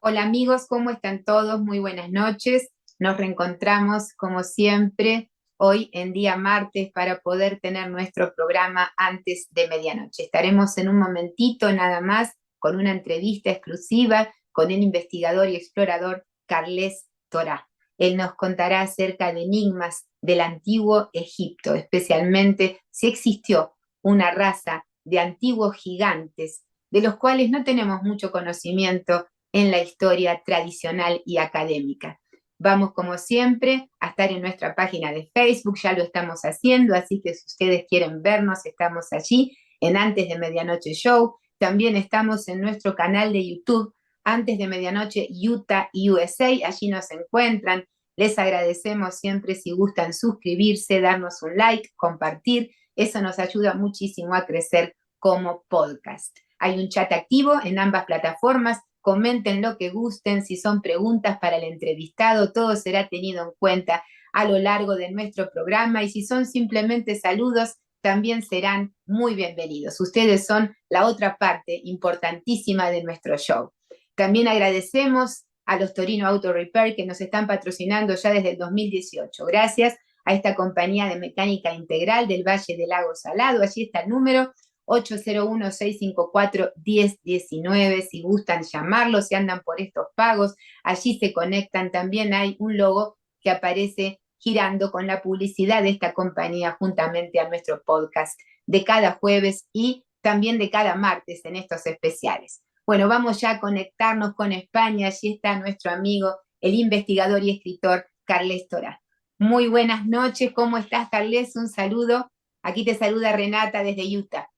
Hola amigos, ¿cómo están todos? Muy buenas noches. Nos reencontramos como siempre hoy en día martes para poder tener nuestro programa antes de medianoche. Estaremos en un momentito nada más con una entrevista exclusiva con el investigador y explorador Carles Torá. Él nos contará acerca de enigmas del antiguo Egipto, especialmente si existió una raza de antiguos gigantes de los cuales no tenemos mucho conocimiento en la historia tradicional y académica. Vamos, como siempre, a estar en nuestra página de Facebook, ya lo estamos haciendo, así que si ustedes quieren vernos, estamos allí en Antes de Medianoche Show. También estamos en nuestro canal de YouTube, Antes de Medianoche Utah USA, allí nos encuentran. Les agradecemos siempre si gustan suscribirse, darnos un like, compartir, eso nos ayuda muchísimo a crecer como podcast. Hay un chat activo en ambas plataformas. Comenten lo que gusten, si son preguntas para el entrevistado, todo será tenido en cuenta a lo largo de nuestro programa y si son simplemente saludos, también serán muy bienvenidos. Ustedes son la otra parte importantísima de nuestro show. También agradecemos a los Torino Auto Repair que nos están patrocinando ya desde el 2018. Gracias a esta compañía de mecánica integral del Valle del Lago Salado. Allí está el número 801-654-1019, si gustan llamarlo, si andan por estos pagos, allí se conectan. También hay un logo que aparece girando con la publicidad de esta compañía juntamente a nuestro podcast de cada jueves y también de cada martes en estos especiales. Bueno, vamos ya a conectarnos con España. Allí está nuestro amigo, el investigador y escritor Carles Torá. Muy buenas noches, ¿cómo estás, Carles? Un saludo. Aquí te saluda Renata desde Utah.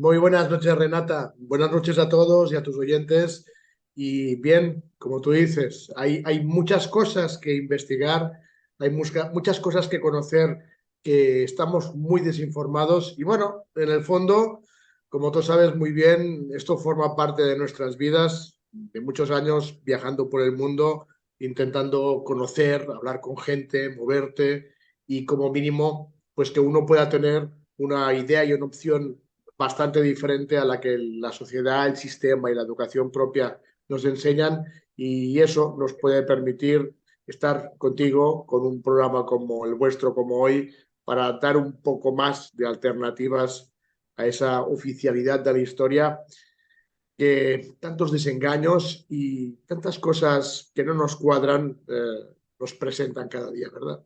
Muy buenas noches, Renata. Buenas noches a todos y a tus oyentes. Y bien, como tú dices, hay muchas cosas que investigar, hay muchas cosas que conocer, que estamos muy desinformados. Y bueno, en el fondo, como tú sabes muy bien, esto forma parte de nuestras vidas, de muchos años viajando por el mundo, intentando conocer, hablar con gente, moverte y como mínimo, pues que uno pueda tener una idea y una opción bastante diferente a la que la sociedad, el sistema y la educación propia nos enseñan, y eso nos puede permitir estar contigo con un programa como el vuestro, como hoy, para dar un poco más de alternativas a esa oficialidad de la historia, que tantos desengaños y tantas cosas que no nos cuadran nos presentan cada día, ¿verdad?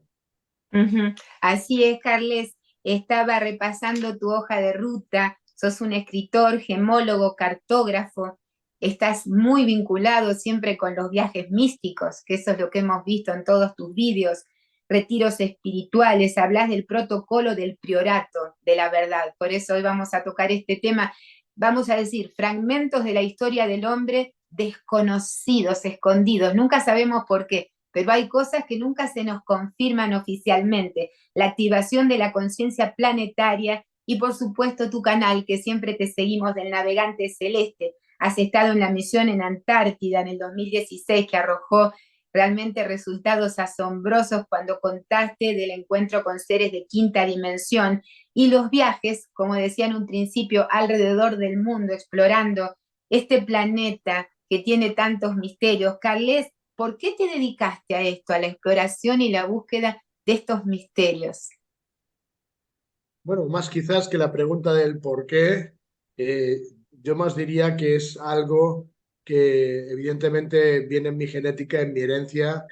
Así es, Carles. Estaba repasando tu hoja de ruta. Sos un escritor, gemólogo, cartógrafo. Estás muy vinculado siempre con los viajes místicos, que eso es lo que hemos visto en todos tus vídeos. Retiros espirituales, hablas del protocolo del priorato, de la verdad. Por eso hoy vamos a tocar este tema. Vamos a decir, fragmentos de la historia del hombre desconocidos, escondidos. Nunca sabemos por qué, pero hay cosas que nunca se nos confirman oficialmente. La activación de la conciencia planetaria y por supuesto tu canal, que siempre te seguimos, del navegante celeste. Has estado en la misión en Antártida en el 2016 que arrojó realmente resultados asombrosos cuando contaste del encuentro con seres de quinta dimensión y los viajes, como decía en un principio, alrededor del mundo explorando este planeta que tiene tantos misterios. Carles, ¿por qué te dedicaste a esto, a la exploración y la búsqueda de estos misterios? Bueno, más quizás que la pregunta del por qué, eh, yo más diría que es algo que evidentemente viene en mi genética, en mi herencia,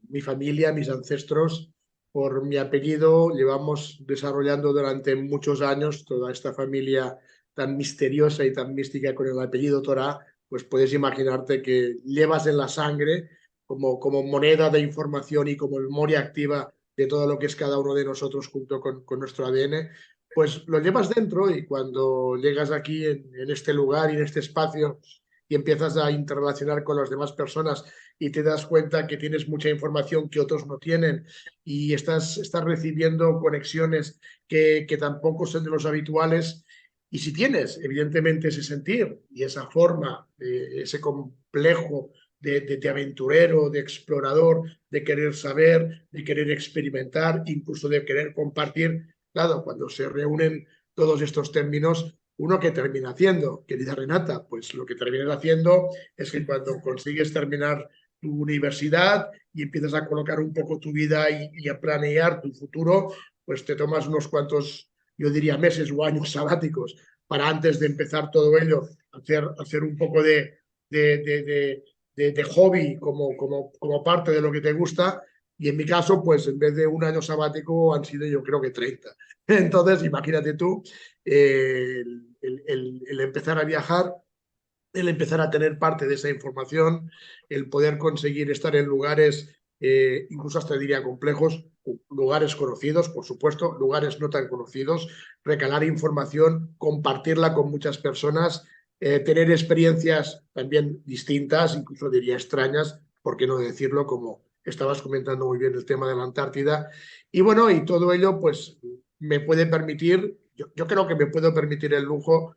mi familia, mis ancestros. Por mi apellido llevamos desarrollando durante muchos años toda esta familia tan misteriosa y tan mística con el apellido Torá, pues puedes imaginarte que llevas en la sangre como moneda de información y como memoria activa de todo lo que es cada uno de nosotros junto con nuestro ADN, pues lo llevas dentro, y cuando llegas aquí en este lugar y en este espacio y empiezas a interrelacionar con las demás personas y te das cuenta que tienes mucha información que otros no tienen y estás recibiendo conexiones que tampoco son de los habituales. Y si tienes, evidentemente, ese sentir y esa forma, ese complejo de aventurero, de explorador, de querer saber, de querer experimentar, incluso de querer compartir. Claro, cuando se reúnen todos estos términos, ¿Uno que termina haciendo, querida Renata? Pues lo que terminas haciendo es que cuando consigues terminar tu universidad y empiezas a colocar un poco tu vida y a planear tu futuro, pues te tomas unos cuantos, yo diría, meses o años sabáticos para antes de empezar todo ello, hacer un poco de hobby como parte de lo que te gusta. Y en mi caso, pues en vez de un año sabático han sido yo creo que 30. Entonces, imagínate tú el empezar a viajar, el empezar a tener parte de esa información, el poder conseguir estar en lugares, incluso hasta diría complejos, lugares conocidos, por supuesto, lugares no tan conocidos, recalar información, compartirla con muchas personas, tener experiencias también distintas, incluso diría extrañas, por qué no decirlo, como estabas comentando muy bien el tema de la Antártida. Y bueno, y todo ello pues me puede permitir, yo creo que me puedo permitir el lujo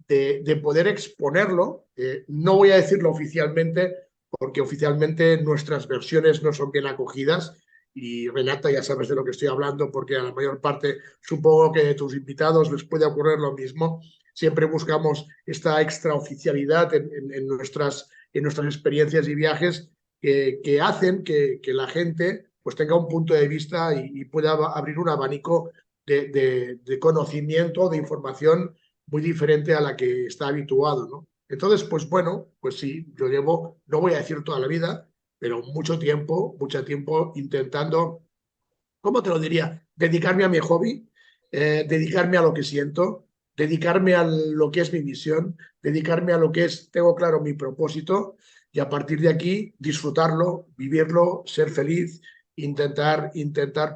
de poder exponerlo. No voy a decirlo oficialmente, porque oficialmente nuestras versiones no son bien acogidas. Y Renata, ya sabes de lo que estoy hablando, porque a la mayor parte supongo que de tus invitados les puede ocurrir lo mismo. Siempre buscamos esta extraoficialidad en nuestras experiencias y viajes que hacen que la gente pues tenga un punto de vista y pueda abrir un abanico de conocimiento, de información muy diferente a la que está habituado, ¿no? Entonces, pues bueno, pues sí, yo llevo, no voy a decir toda la vida, pero mucho tiempo intentando, ¿cómo te lo diría? Dedicarme a mi hobby, dedicarme a lo que siento, dedicarme a lo que es mi misión, dedicarme a lo que es, tengo claro mi propósito y a partir de aquí disfrutarlo, vivirlo, ser feliz, intentar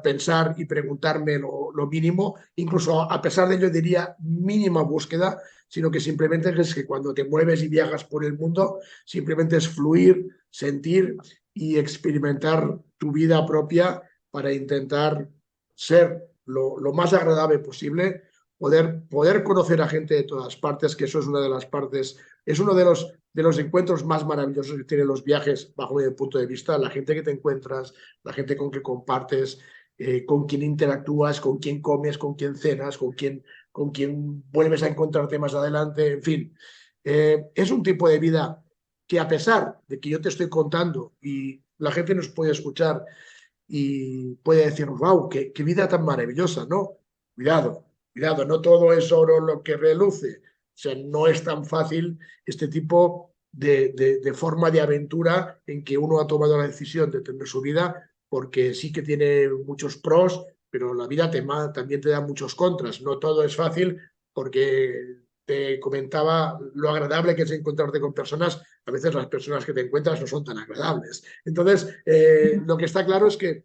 pensar y preguntarme lo mínimo, incluso a pesar de ello diría mínima búsqueda, sino que simplemente es que cuando te mueves y viajas por el mundo, simplemente es fluir, sentir y experimentar tu vida propia para intentar ser lo más agradable posible, poder conocer a gente de todas partes, que eso es una de las partes, es uno de los encuentros más maravillosos que tienen los viajes, bajo mi punto de vista, la gente que te encuentras, la gente con que compartes, con quien interactúas, con quien comes, con quien cenas, con quien vuelves a encontrarte más adelante, en fin. Es un tipo de vida que a pesar de que yo te estoy contando y la gente nos puede escuchar y puede decir, wow, qué vida tan maravillosa, ¿no? Cuidado, cuidado, no todo es oro lo que reluce. O sea, no es tan fácil este tipo de forma de aventura en que uno ha tomado la decisión de tener su vida, porque sí que tiene muchos pros, pero la vida también te da muchos contras. No todo es fácil porque te comentaba lo agradable que es encontrarte con personas. A veces las personas que te encuentras no son tan agradables. Entonces, lo que está claro es que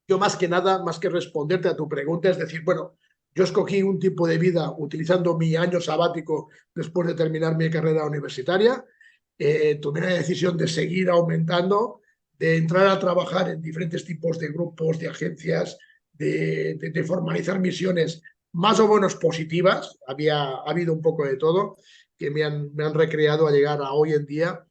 yo más que nada, más que responderte a tu pregunta, es decir, bueno, yo escogí un tipo de vida utilizando mi año sabático después de terminar mi carrera universitaria. Tomé la decisión de seguir aumentando, de entrar a trabajar en diferentes tipos de grupos, de agencias, de formalizar misiones más o menos positivas. Ha habido un poco de todo que me han recreado a llegar a hoy en día,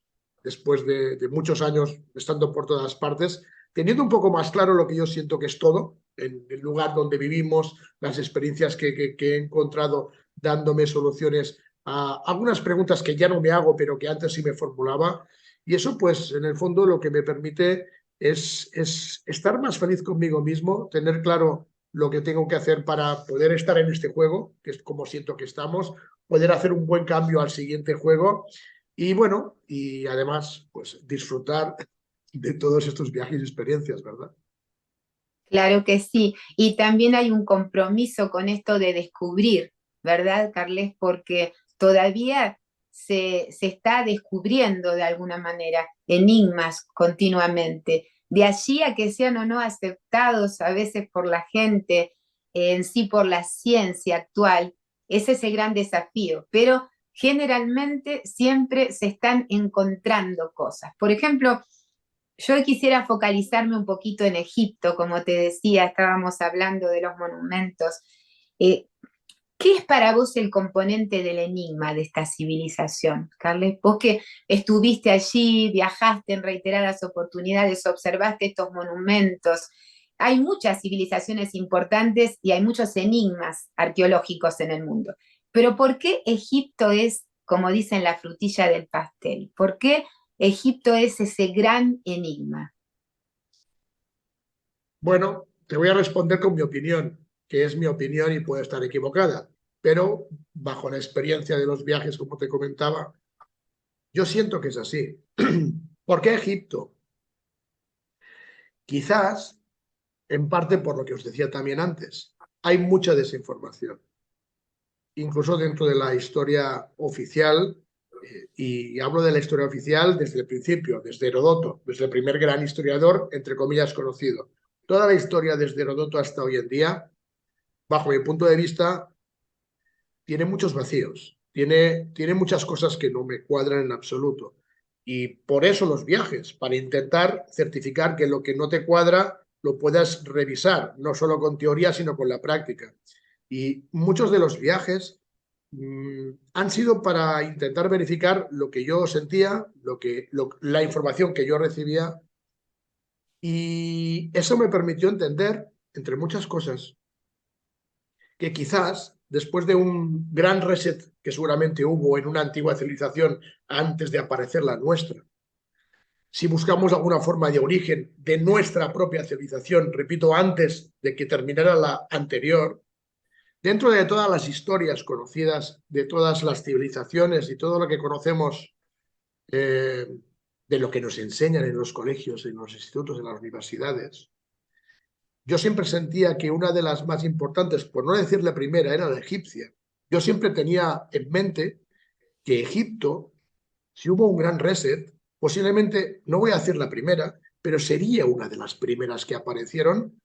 después de muchos años estando por todas partes, teniendo un poco más claro lo que yo siento que es todo, en el lugar donde vivimos, las experiencias que he encontrado dándome soluciones a algunas preguntas que ya no me hago, pero que antes sí me formulaba. Y eso, pues, en el fondo lo que me permite es estar más feliz conmigo mismo, tener claro lo que tengo que hacer para poder estar en este juego, que es como siento que estamos, poder hacer un buen cambio al siguiente juego y bueno, y además, pues disfrutar de todos estos viajes y experiencias, ¿verdad? Claro que sí. Y también hay un compromiso con esto de descubrir, ¿verdad, Carles? Porque todavía se está descubriendo de alguna manera enigmas continuamente. De allí a que sean o no aceptados a veces por la gente, en sí por la ciencia actual, es ese gran desafío. Pero generalmente siempre se están encontrando cosas. Por ejemplo, yo quisiera focalizarme un poquito en Egipto, como te decía, estábamos hablando de los monumentos. Eh, ¿Qué es para vos el componente del enigma de esta civilización, Carles? Vos que estuviste allí, viajaste en reiteradas oportunidades, observaste estos monumentos. Hay muchas civilizaciones importantes y hay muchos enigmas arqueológicos en el mundo. Pero ¿por qué Egipto es, como dicen, la frutilla del pastel? ¿Por qué Egipto es ese gran enigma? Bueno, te voy a responder con mi opinión, que es mi opinión y puede estar equivocada, pero bajo la experiencia de los viajes, como te comentaba, yo siento que es así. ¿Por qué Egipto? Quizás, en parte por lo que os decía también antes, hay mucha desinformación, incluso dentro de la historia oficial, y hablo de la historia oficial desde el principio, desde Herodoto, desde el primer gran historiador, entre comillas, conocido. Toda la historia desde Herodoto hasta hoy en día, bajo mi punto de vista, tiene muchos vacíos, tiene muchas cosas que no me cuadran en absoluto. Y por eso los viajes, para intentar certificar que lo que no te cuadra lo puedas revisar, no solo con teoría, sino con la práctica. Y muchos de los viajes han sido para intentar verificar lo que yo sentía, la información que yo recibía, y eso me permitió entender, entre muchas cosas, que quizás después de un gran reset que seguramente hubo en una antigua civilización antes de aparecer la nuestra, si buscamos alguna forma de origen de nuestra propia civilización, repito, antes de que terminara la anterior, dentro de todas las historias conocidas, de todas las civilizaciones y todo lo que conocemos, eh, de lo que nos enseñan en los colegios, en los institutos, en las universidades, yo siempre sentía que una de las más importantes, por no decir la primera, era la egipcia. Yo siempre tenía en mente que Egipto, si hubo un gran reset, posiblemente, no voy a decir la primera, pero sería una de las primeras que aparecieron,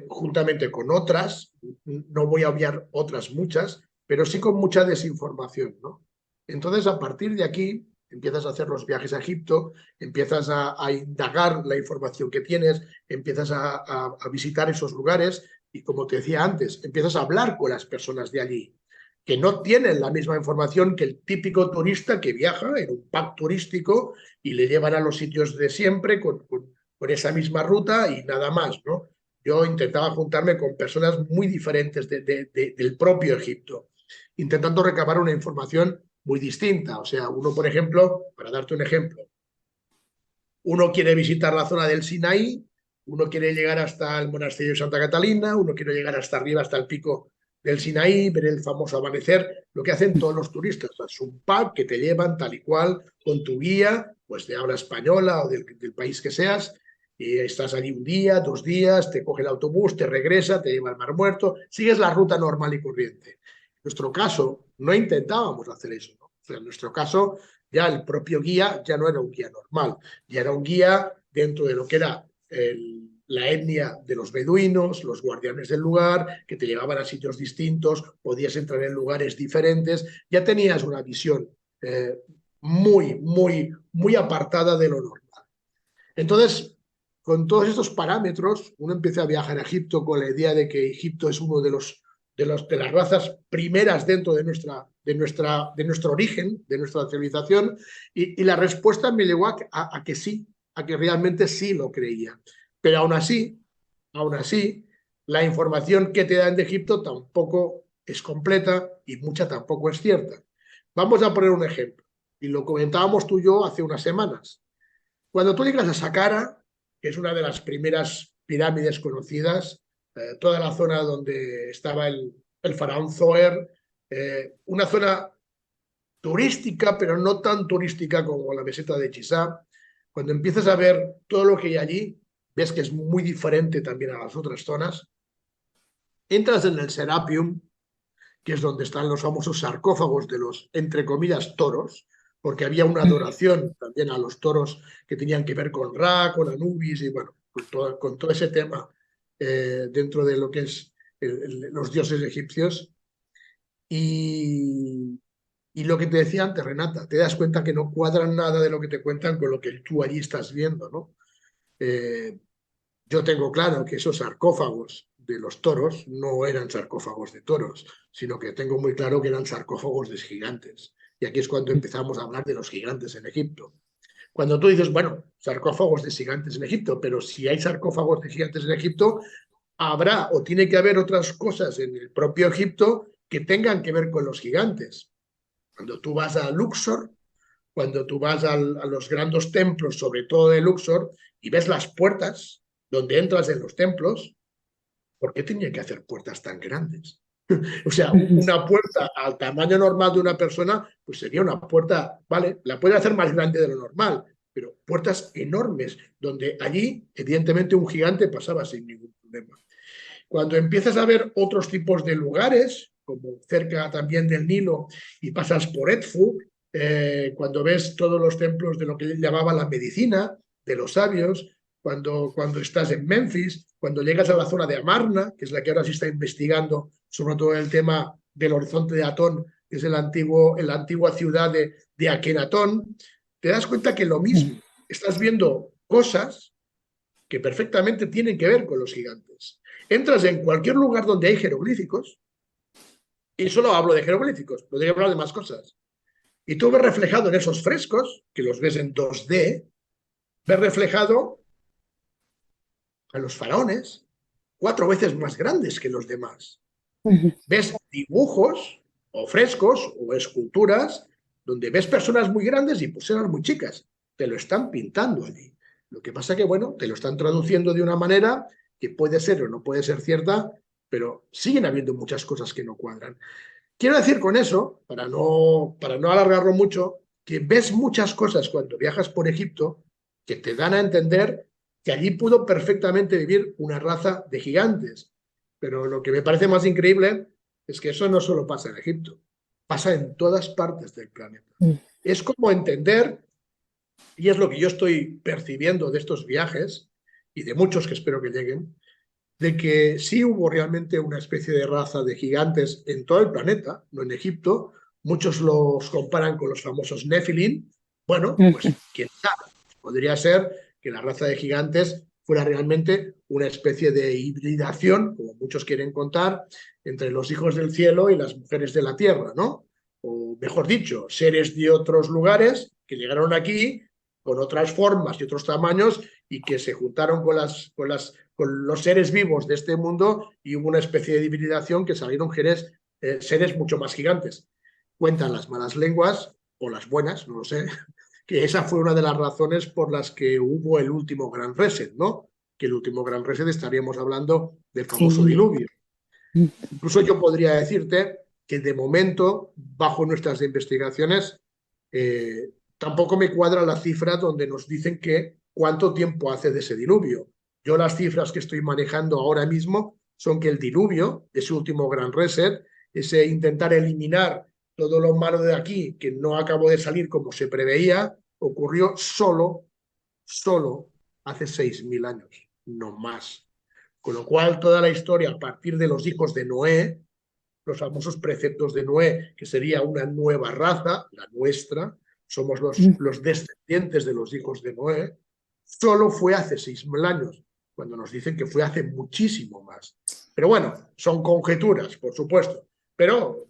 juntamente con otras, no voy a obviar otras muchas, pero sí con mucha desinformación, ¿no? Entonces, a partir de aquí, empiezas a hacer los viajes a Egipto, empiezas a indagar la información que tienes, empiezas a visitar esos lugares y, como te decía antes, empiezas a hablar con las personas de allí, que no tienen la misma información que el típico turista que viaja en un pack turístico y le llevan a los sitios de siempre con esa misma ruta y nada más, ¿no? Yo intentaba juntarme con personas muy diferentes del propio Egipto, intentando recabar una información muy distinta. O sea, uno, por ejemplo, para darte un ejemplo, uno quiere visitar la zona del Sinaí, uno quiere llegar hasta el monasterio de Santa Catalina, uno quiere llegar hasta arriba, hasta el pico del Sinaí, ver el famoso amanecer, lo que hacen todos los turistas. Es un pack que te llevan tal y cual con tu guía, pues de habla española o del país que seas, y estás allí un día, 2 días, te coge el autobús, te regresa, te lleva al Mar Muerto, sigues la ruta normal y corriente. En nuestro caso, no intentábamos hacer eso, ¿no? O sea, en nuestro caso, ya el propio guía ya no era un guía normal, ya era un guía dentro de lo que era la etnia de los beduinos, los guardianes del lugar, que te llevaban a sitios distintos, podías entrar en lugares diferentes, ya tenías una visión muy apartada de lo normal. Entonces, con todos estos parámetros, uno empieza a viajar a Egipto con la idea de que Egipto es uno de las razas primeras dentro de nuestro origen, de nuestra civilización, y la respuesta me llevó a que sí, a que realmente sí lo creía. Pero aún así, la información que te dan de Egipto tampoco es completa y mucha tampoco es cierta. Vamos a poner un ejemplo, y lo comentábamos tú y yo hace unas semanas. Cuando tú llegas a Saqqara, que es una de las primeras pirámides conocidas, toda la zona donde estaba el faraón Zoer, una zona turística, pero no tan turística como la meseta de Chisá, cuando empiezas a ver todo lo que hay allí, ves que es muy diferente también a las otras zonas. Entras en el Serapium, que es donde están los famosos sarcófagos de los, entre comillas, toros, porque había una adoración también a los toros que tenían que ver con Ra, con Anubis y bueno, con todo ese tema dentro de lo que es los dioses egipcios. Y, y lo que te decía antes, Renata, te das cuenta que no cuadran nada de lo que te cuentan con lo que tú allí estás viendo, ¿no? Eh, yo tengo claro que esos sarcófagos de los toros no eran sarcófagos de toros, sino que tengo muy claro que eran sarcófagos de gigantes. Y aquí es cuando empezamos a hablar de los gigantes en Egipto. Cuando tú dices, bueno, sarcófagos de gigantes en Egipto, pero si hay sarcófagos de gigantes en Egipto, habrá o tiene que haber otras cosas en el propio Egipto que tengan que ver con los gigantes. Cuando tú vas a Luxor, cuando tú vas a los grandes templos, sobre todo de Luxor, y ves las puertas donde entras en los templos, ¿por qué tenía que hacer puertas tan grandes? O sea, una puerta al tamaño normal de una persona, pues sería una puerta, vale, la puede hacer más grande de lo normal, pero puertas enormes, donde allí, evidentemente, un gigante pasaba sin ningún problema. Cuando empiezas a ver otros tipos de lugares, como cerca también del Nilo, y pasas por Edfu, cuando ves todos los templos de lo que él llamaba la medicina, de los sabios, cuando estás en Memphis, cuando llegas a la zona de Amarna, que es la que ahora se está investigando sobre todo el tema del horizonte de Atón, que es la antigua ciudad de Akenatón, te das cuenta que lo mismo, estás viendo cosas que perfectamente tienen que ver con los gigantes. Entras en cualquier lugar donde hay jeroglíficos, y solo hablo de jeroglíficos, podría hablar de más cosas, y tú ves reflejado en esos frescos, que los ves en 2D, ves reflejado a los faraones 4 veces más grandes que los demás. Ves dibujos o frescos o esculturas donde ves personas muy grandes y personas muy chicas. Te lo están pintando allí. Lo que pasa que, bueno, te lo están traduciendo de una manera que puede ser o no puede ser cierta, pero siguen habiendo muchas cosas que no cuadran. Quiero decir con eso, para no alargarlo mucho, que ves muchas cosas cuando viajas por Egipto que te dan a entender que allí pudo perfectamente vivir una raza de gigantes. Pero lo que me parece más increíble es que eso no solo pasa en Egipto, pasa en todas partes del planeta. Es como entender, y es lo que yo estoy percibiendo de estos viajes y de muchos que espero que lleguen, de que sí hubo realmente una especie de raza de gigantes en todo el planeta, no en Egipto. Muchos los comparan con los famosos Nephilim. Bueno, pues quién sabe, podría ser que la raza de gigantes fuera realmente una especie de hibridación, como muchos quieren contar, entre los hijos del cielo y las mujeres de la tierra, ¿no? O mejor dicho, seres de otros lugares que llegaron aquí con otras formas y otros tamaños y que se juntaron con los seres vivos de este mundo y hubo una especie de hibridación que salieron seres mucho más gigantes. Cuentan las malas lenguas, o las buenas, no lo sé, que esa fue una de las razones por las que hubo el último gran reset, ¿no? Que el último gran reset estaríamos hablando del famoso Sí. diluvio. Incluso yo podría decirte que de momento, bajo nuestras investigaciones, tampoco me cuadra la cifra donde nos dicen que cuánto tiempo hace de ese diluvio. Yo las cifras que estoy manejando ahora mismo son que el diluvio, ese último gran reset, ese intentar eliminar todo lo malo de aquí, que no acabó de salir como se preveía, ocurrió solo hace 6.000 años, no más. Con lo cual, toda la historia a partir de los hijos de Noé, los famosos preceptos de Noé, que sería una nueva raza, la nuestra, somos los descendientes de los hijos de Noé, solo fue hace 6.000 años, cuando nos dicen que fue hace muchísimo más. Pero bueno, son conjeturas, por supuesto, pero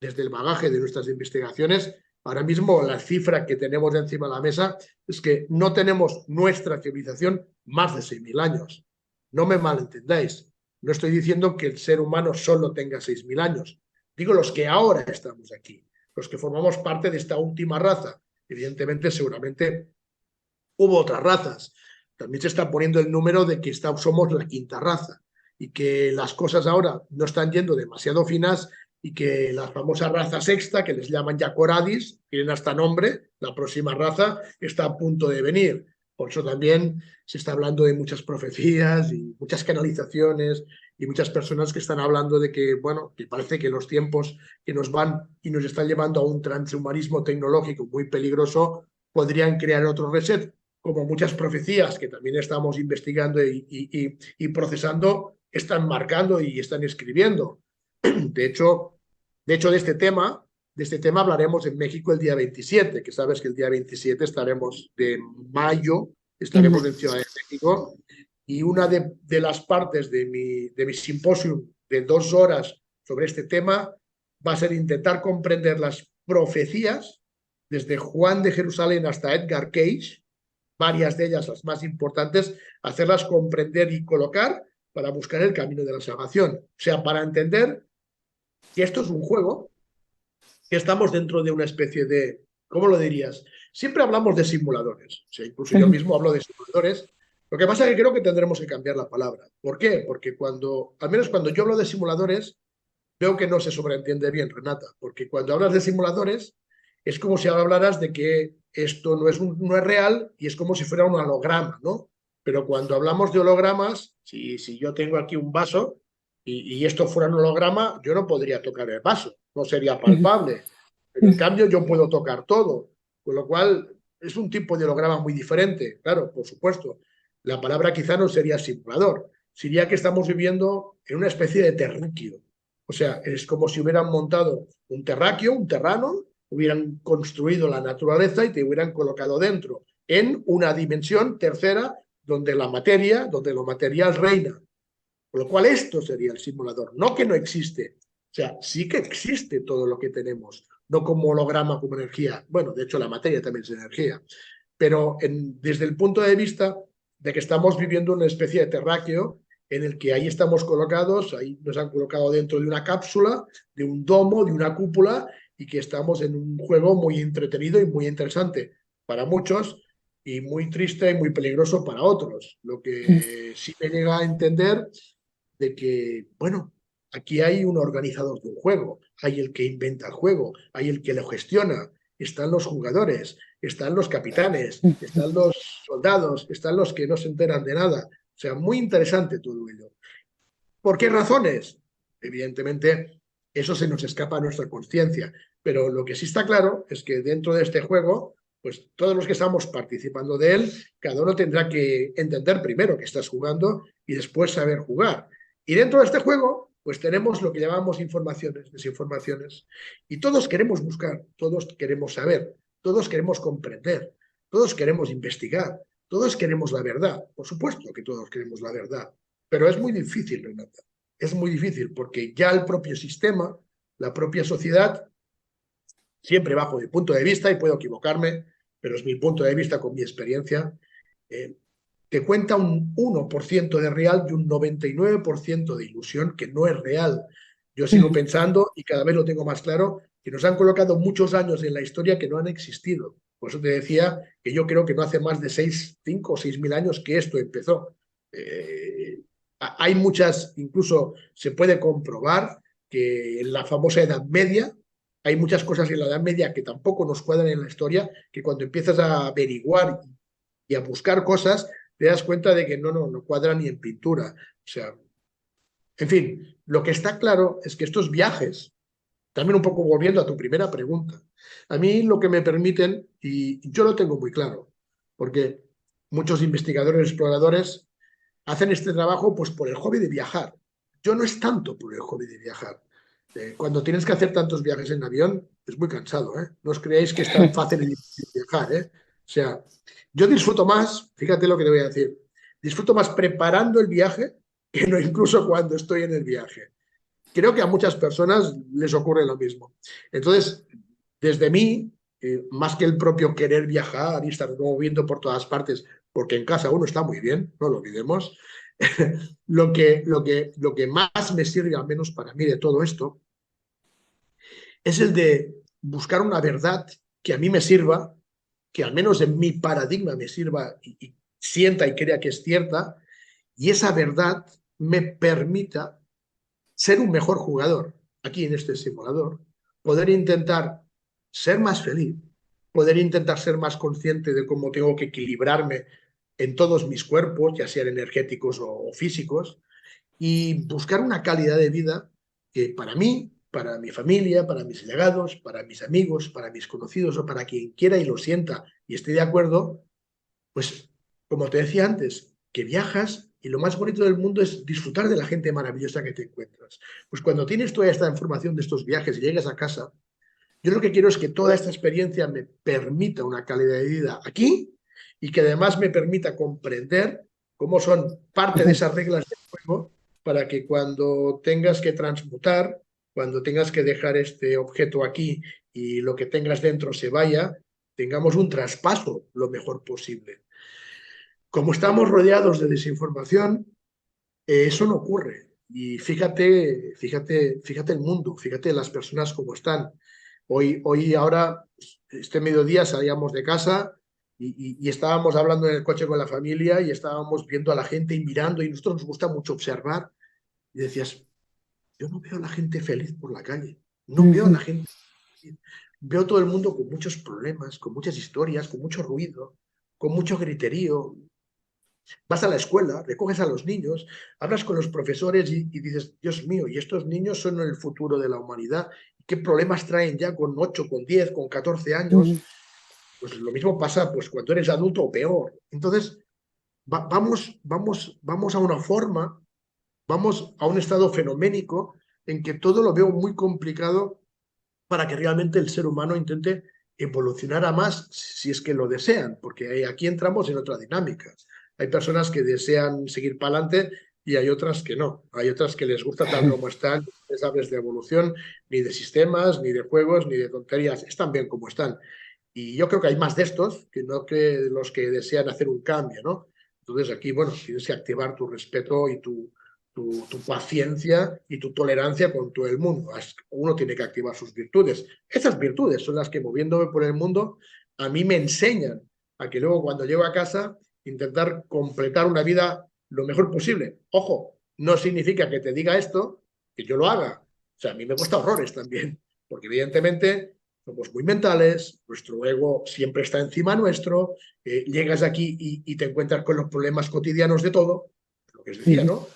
desde el bagaje de nuestras investigaciones, ahora mismo la cifra que tenemos encima de la mesa es que no tenemos nuestra civilización más de 6.000 años. No me malentendáis. No estoy diciendo que el ser humano solo tenga 6.000 años. Digo los que ahora estamos aquí, los que formamos parte de esta última raza. Evidentemente, seguramente hubo otras razas. También se está poniendo el número de que somos la quinta raza y que las cosas ahora no están yendo demasiado finas y que la famosa raza sexta, que les llaman ya Coradis, tienen hasta nombre, la próxima raza está a punto de venir. Por eso también se está hablando de muchas profecías y muchas canalizaciones y muchas personas que están hablando de que, bueno, que parece que los tiempos que nos van y nos están llevando a un transhumanismo tecnológico muy peligroso podrían crear otro reset, como muchas profecías que también estamos investigando y procesando, están marcando y están escribiendo. De hecho, de este tema hablaremos en México el día 27, que sabes que el día 27 estaremos de mayo, estaremos en Ciudad de México, y una de las partes de mi simposium de 2 horas sobre este tema va a ser intentar comprender las profecías desde Juan de Jerusalén hasta Edgar Cayce, varias de ellas las más importantes, hacerlas comprender y colocar para buscar el camino de la salvación. O sea, para entender que esto es un juego, que estamos dentro de una especie de, ¿cómo lo dirías? Siempre hablamos de simuladores, o sea, incluso yo mismo hablo de simuladores. Lo que pasa es que creo que tendremos que cambiar la palabra. ¿Por qué? Porque al menos cuando yo hablo de simuladores, veo que no se sobreentiende bien, Renata, porque cuando hablas de simuladores es como si hablaras de que esto no es real y es como si fuera un holograma, ¿no? Pero cuando hablamos de hologramas, si yo tengo aquí un vaso y esto fuera un holograma, yo no podría tocar el vaso, no sería palpable, pero en cambio yo puedo tocar todo, con lo cual es un tipo de holograma muy diferente, claro, por supuesto. La palabra quizá no sería simulador, sería que estamos viviendo en una especie de terríqueo. O sea, es como si hubieran montado un terráqueo, un terrano, hubieran construido la naturaleza y te hubieran colocado dentro, en una dimensión tercera donde lo material reina. Con lo cual esto sería el simulador, no que no existe. O sea, sí que existe todo lo que tenemos, no como holograma, como energía. Bueno, de hecho la materia también es energía. Pero desde el punto de vista de que estamos viviendo una especie de terráqueo en el que ahí estamos colocados, ahí nos han colocado dentro de una cápsula, de un domo, de una cúpula, y que estamos en un juego muy entretenido y muy interesante para muchos y muy triste y muy peligroso para otros. Lo que sí me llega a entender de que, bueno, aquí hay un organizador de un juego, hay el que inventa el juego, hay el que lo gestiona, están los jugadores, están los capitanes, están los soldados, están los que no se enteran de nada. O sea, muy interesante todo ello. ¿Por qué razones? Evidentemente, eso se nos escapa a nuestra conciencia, pero lo que sí está claro es que dentro de este juego, pues todos los que estamos participando de él, cada uno tendrá que entender primero que estás jugando y después saber jugar. Y dentro de este juego, pues tenemos lo que llamamos informaciones, desinformaciones, y todos queremos buscar, todos queremos saber, todos queremos comprender, todos queremos investigar, todos queremos la verdad. Por supuesto que todos queremos la verdad, pero es muy difícil, Renata. Es muy difícil porque ya el propio sistema, la propia sociedad, siempre bajo mi punto de vista, y puedo equivocarme, pero es mi punto de vista con mi experiencia, eh, te cuenta un 1% de real y un 99% de ilusión que no es real. Yo sigo pensando, y cada vez lo tengo más claro, que nos han colocado muchos años en la historia que no han existido. Por eso te decía que yo creo que no hace más de 5 o 6 mil años que esto empezó. Eh, Hay muchas, incluso se puede comprobar que en la famosa Edad Media hay muchas cosas en la Edad Media que tampoco nos cuadran en la historia, que cuando empiezas a averiguar y a buscar cosas, te das cuenta de que no cuadra ni en pintura. O sea, en fin, lo que está claro es que estos viajes, también un poco volviendo a tu primera pregunta, a mí lo que me permiten, y yo lo tengo muy claro, porque muchos investigadores, exploradores, hacen este trabajo pues por el hobby de viajar. Yo no es tanto por el hobby de viajar. Cuando tienes que hacer tantos viajes en avión, es muy cansado, ¿eh? No os creéis que es tan fácil y difícil viajar, ¿eh? O sea, yo disfruto más, fíjate lo que te voy a decir, disfruto más preparando el viaje que no incluso cuando estoy en el viaje. Creo que a muchas personas les ocurre lo mismo. Entonces, desde mí, más que el propio querer viajar y estar moviendo por todas partes, porque en casa uno está muy bien, no lo olvidemos, lo que más me sirve, al menos para mí, de todo esto, es el de buscar una verdad que a mí me sirva, que al menos en mi paradigma me sirva y sienta y crea que es cierta, y esa verdad me permita ser un mejor jugador aquí en este simulador, poder intentar ser más feliz, poder intentar ser más consciente de cómo tengo que equilibrarme en todos mis cuerpos, ya sean energéticos o físicos, y buscar una calidad de vida que para mí, para mi familia, para mis allegados, para mis amigos, para mis conocidos o para quien quiera y lo sienta y esté de acuerdo, pues como te decía antes, que viajas y lo más bonito del mundo es disfrutar de la gente maravillosa que te encuentras. Pues cuando tienes toda esta información de estos viajes y llegas a casa, yo lo que quiero es que toda esta experiencia me permita una calidad de vida aquí y que además me permita comprender cómo son parte de esas reglas del juego para que cuando tengas que transmutar, cuando tengas que dejar este objeto aquí y lo que tengas dentro se vaya, tengamos un traspaso lo mejor posible. Como estamos rodeados de desinformación, eso no ocurre. Y fíjate el mundo, fíjate las personas como están. Ahora, este mediodía salíamos de casa y estábamos hablando en el coche con la familia y estábamos viendo a la gente y mirando, y a nosotros nos gusta mucho observar. Y decías, yo no veo a la gente feliz por la calle, no veo a la Ujú. gente feliz. Veo todo el mundo con muchos problemas, con muchas historias, con mucho ruido, con mucho griterío. Vas a la escuela, recoges a los niños, hablas con los profesores y dices, Dios mío, y estos niños son el futuro de la humanidad. ¿Qué problemas traen ya con 8, con 10, con 14 años? Ujú. Pues lo mismo pasa pues, cuando eres adulto o peor. Entonces, vamos a una forma, vamos a un estado fenoménico en que todo lo veo muy complicado para que realmente el ser humano intente evolucionar a más si es que lo desean, porque aquí entramos en otra dinámica. Hay personas que desean seguir para adelante y hay otras que no. Hay otras que les gusta tal como están, no les hables de evolución, ni de sistemas, ni de juegos, ni de tonterías. Están bien como están. Y yo creo que hay más de estos que no que de los que desean hacer un cambio, ¿no? Entonces aquí, bueno, tienes que activar tu respeto y tu paciencia y tu tolerancia con todo el mundo. Uno tiene que activar sus virtudes. Esas virtudes son las que, moviéndome por el mundo, a mí me enseñan a que luego cuando llego a casa intentar completar una vida lo mejor posible. Ojo, no significa que te diga esto, que yo lo haga. O sea, a mí me cuesta horrores también, porque evidentemente somos muy mentales, nuestro ego siempre está encima nuestro, llegas aquí y te encuentras con los problemas cotidianos de todo, lo que os decía, Ujú. ¿no?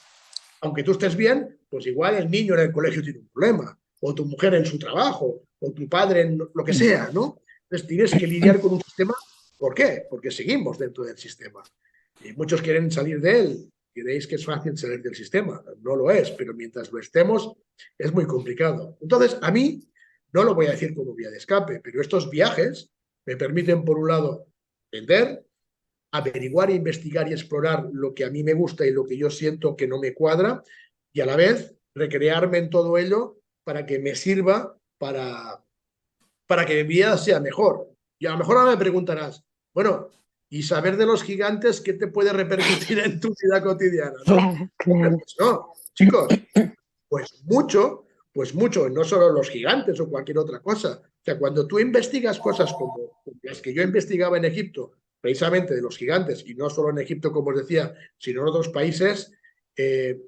Aunque tú estés bien, pues igual el niño en el colegio tiene un problema, o tu mujer en su trabajo, o tu padre en lo que sea, ¿no? Entonces tienes que lidiar con un sistema. ¿Por qué? Porque seguimos dentro del sistema. Y muchos quieren salir de él. Creéis que es fácil salir del sistema. No lo es, pero mientras lo estemos, es muy complicado. Entonces, a mí, no lo voy a decir como vía de escape, pero estos viajes me permiten, por un lado, entender, averiguar, investigar y explorar lo que a mí me gusta y lo que yo siento que no me cuadra, y a la vez recrearme en todo ello para que me sirva para que mi vida sea mejor. Y a lo mejor ahora me preguntarás, bueno, y saber de los gigantes, ¿qué te puede repercutir en tu vida cotidiana? ¿No? Claro, Hombre, claro. pues no, chicos, pues mucho, no solo los gigantes o cualquier otra cosa. O sea, cuando tú investigas cosas como las que yo investigaba en Egipto, precisamente de los gigantes, y no solo en Egipto, como os decía, sino en otros países, eh,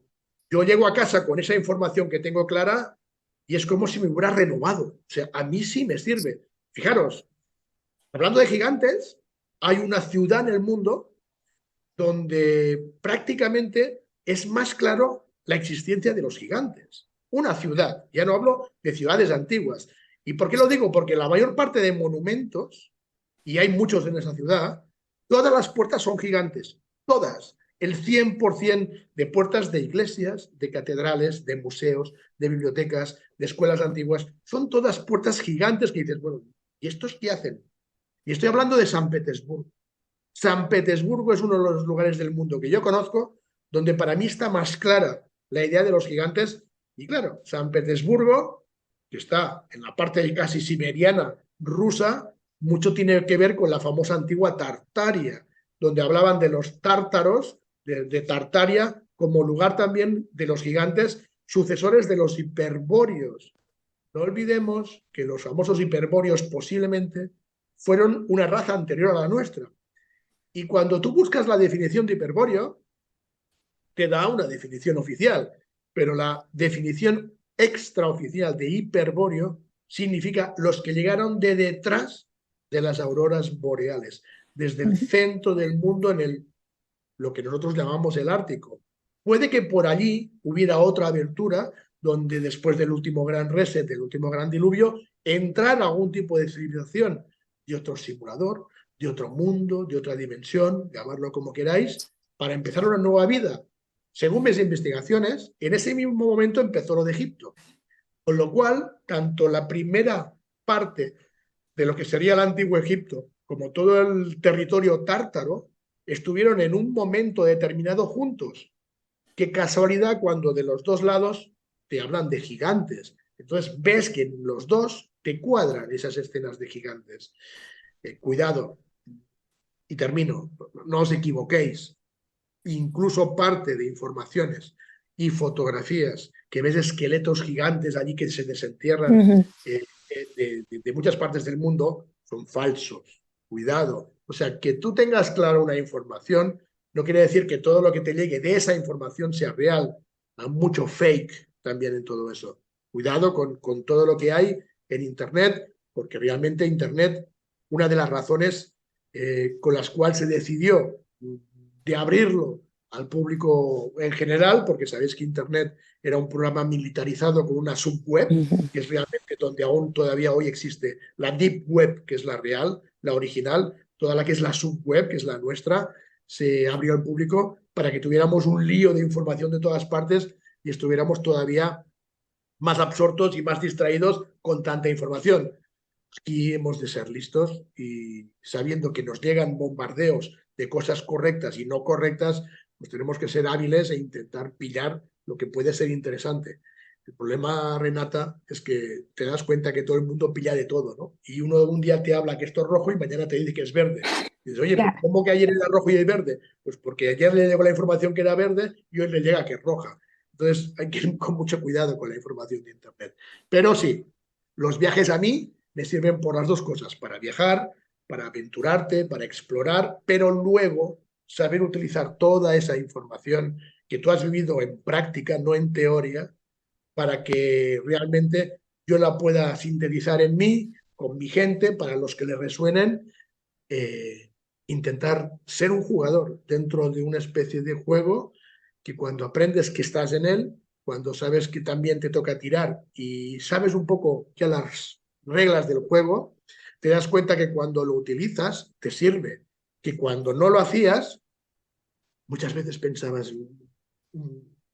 yo llego a casa con esa información que tengo clara y es como si me hubiera renovado. O sea, a mí sí me sirve. Fijaros, hablando de gigantes, hay una ciudad en el mundo donde prácticamente es más claro la existencia de los gigantes. Una ciudad, ya no hablo de ciudades antiguas. ¿Y por qué lo digo? Porque la mayor parte de monumentos, y hay muchos en esa ciudad, todas las puertas son gigantes, todas. El 100% de puertas de iglesias, de catedrales, de museos, de bibliotecas, de escuelas antiguas, son todas puertas gigantes que dices, bueno, ¿y estos qué hacen? Y estoy hablando de San Petersburgo. San Petersburgo es uno de los lugares del mundo que yo conozco donde para mí está más clara la idea de los gigantes. Y claro, San Petersburgo, que está en la parte casi siberiana rusa, mucho tiene que ver con la famosa antigua Tartaria, donde hablaban de los tártaros, de Tartaria, como lugar también de los gigantes, sucesores de los hiperbóreos. No olvidemos que los famosos hiperbóreos posiblemente fueron una raza anterior a la nuestra. Y cuando tú buscas la definición de hiperbóreo, te da una definición oficial, pero la definición extraoficial de hiperbóreo significa los que llegaron de detrás de las auroras boreales, desde el Ujú. centro del mundo en lo que nosotros llamamos el Ártico. Puede que por allí hubiera otra abertura donde después del último gran reset, del último gran diluvio, entrara algún tipo de civilización de otro simulador, de otro mundo, de otra dimensión, llamarlo como queráis, para empezar una nueva vida. Según mis investigaciones, en ese mismo momento empezó lo de Egipto. Con lo cual, tanto la primera parte de lo que sería el antiguo Egipto como todo el territorio tártaro estuvieron en un momento determinado juntos. Qué casualidad cuando de los dos lados te hablan de gigantes. Entonces ves que en los dos te cuadran esas escenas de gigantes. Cuidado, y termino, no os equivoquéis. Incluso parte de informaciones y fotografías, que ves esqueletos gigantes allí que se desentierran Ujú. de muchas partes del mundo, son falsos. Cuidado. O sea, que tú tengas claro una información no quiere decir que todo lo que te llegue de esa información sea real. Hay mucho fake también en todo eso. Cuidado con todo lo que hay en Internet, porque realmente Internet, una de las razones con las cuales se decidió de abrirlo al público en general, porque sabéis que Internet era un programa militarizado con una subweb, Ujú. que es realmente donde aún todavía hoy existe la deep web, que es la real, la original, toda la que es la subweb, que es la nuestra, se abrió al público para que tuviéramos un lío de información de todas partes y estuviéramos todavía más absortos y más distraídos con tanta información. Aquí hemos de ser listos y sabiendo que nos llegan bombardeos de cosas correctas y no correctas, pues tenemos que ser hábiles e intentar pillar lo que puede ser interesante. El problema, Renata, es que te das cuenta que todo el mundo pilla de todo, ¿no? Y uno un día te habla que esto es rojo y mañana te dice que es verde. Y dices, oye, pero Claro. ¿cómo que ayer era rojo y hoy verde? Pues porque ayer le llegó la información que era verde y hoy le llega que es roja. Entonces hay que ir con mucho cuidado con la información de Internet. Pero sí, los viajes a mí me sirven por las dos cosas, para viajar, para aventurarte, para explorar, pero luego saber utilizar toda esa información que tú has vivido en práctica, no en teoría, para que realmente yo la pueda sintetizar en mí, con mi gente, para los que le resuenen, eh, intentar ser un jugador dentro de una especie de juego que cuando aprendes que estás en él, cuando sabes que también te toca tirar y sabes un poco ya las reglas del juego, te das cuenta que cuando lo utilizas te sirve, que cuando no lo hacías, muchas veces pensabas,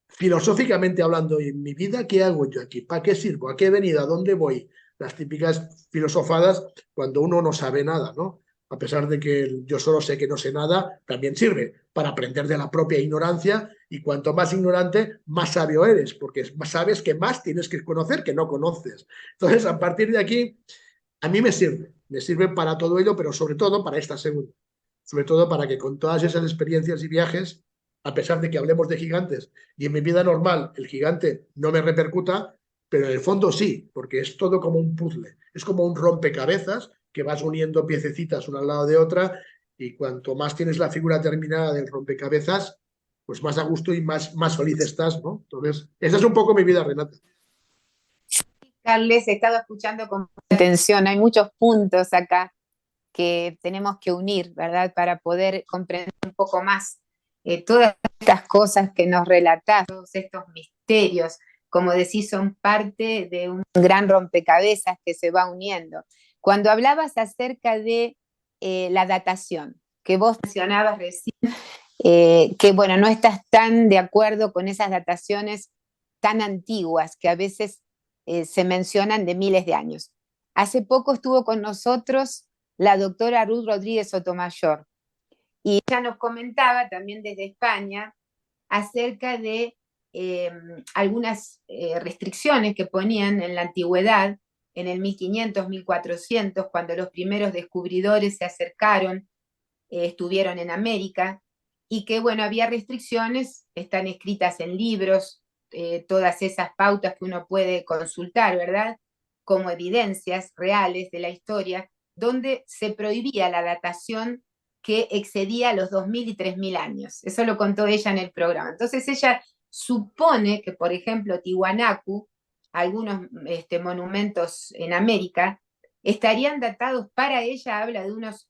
filosóficamente hablando, en mi vida, ¿qué hago yo aquí? ¿Para qué sirvo? ¿A qué he venido? ¿A dónde voy? Las típicas filosofadas cuando uno no sabe nada, ¿no? A pesar de que yo solo sé que no sé nada, también sirve para aprender de la propia ignorancia y cuanto más ignorante, más sabio eres, porque sabes que más tienes que conocer que no conoces. Entonces, a partir de aquí, a mí me sirve para todo ello, pero sobre todo para esta segunda, sobre todo para que con todas esas experiencias y viajes, a pesar de que hablemos de gigantes y en mi vida normal el gigante no me repercuta, pero en el fondo sí, porque es todo como un puzzle, es como un rompecabezas que vas uniendo piececitas una al lado de otra y cuanto más tienes la figura terminada del rompecabezas, pues más a gusto y más feliz estás, ¿no? Entonces, esa es un poco mi vida, Renata. Carles, he estado escuchando con mucha atención, hay muchos puntos acá que tenemos que unir, ¿verdad? Para poder comprender un poco más todas estas cosas que nos relatás, todos estos misterios, como decís, son parte de un gran rompecabezas que se va uniendo. Cuando hablabas acerca de la datación, que vos mencionabas recién, que bueno, no estás tan de acuerdo con esas dataciones tan antiguas que a veces se mencionan de miles de años. Hace poco estuvo con nosotros la doctora Ruth Rodríguez Sotomayor y ella nos comentaba también desde España acerca de algunas restricciones que ponían en la antigüedad, en el 1500, 1400, cuando los primeros descubridores se acercaron, estuvieron en América, y que, bueno, había restricciones, están escritas en libros, todas esas pautas que uno puede consultar, ¿verdad? Como evidencias reales de la historia, donde se prohibía la datación que excedía los 2000 y 3000 años. Eso lo contó ella en el programa. Entonces ella supone que, por ejemplo, Tiwanaku, algunos monumentos en América, estarían datados, para ella habla de unos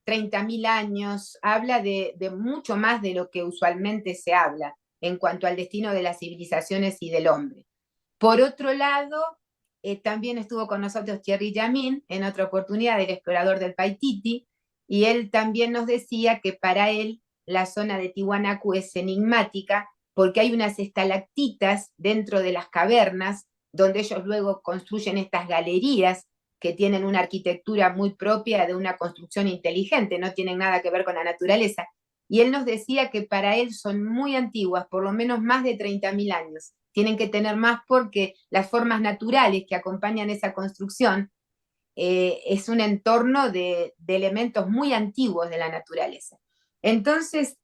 30.000 años, habla de mucho más de lo que usualmente se habla en cuanto al destino de las civilizaciones y del hombre. Por otro lado, también estuvo con nosotros Thierry Yamin en otra oportunidad, el explorador del Paititi, y él también nos decía que para él la zona de Tiwanaku es enigmática porque hay unas estalactitas dentro de las cavernas donde ellos luego construyen estas galerías que tienen una arquitectura muy propia de una construcción inteligente, no tienen nada que ver con la naturaleza. Y él nos decía que para él son muy antiguas, por lo menos más de 30.000 años. Tienen que tener más porque las formas naturales que acompañan esa construcción es un entorno de elementos muy antiguos de la naturaleza. Entonces,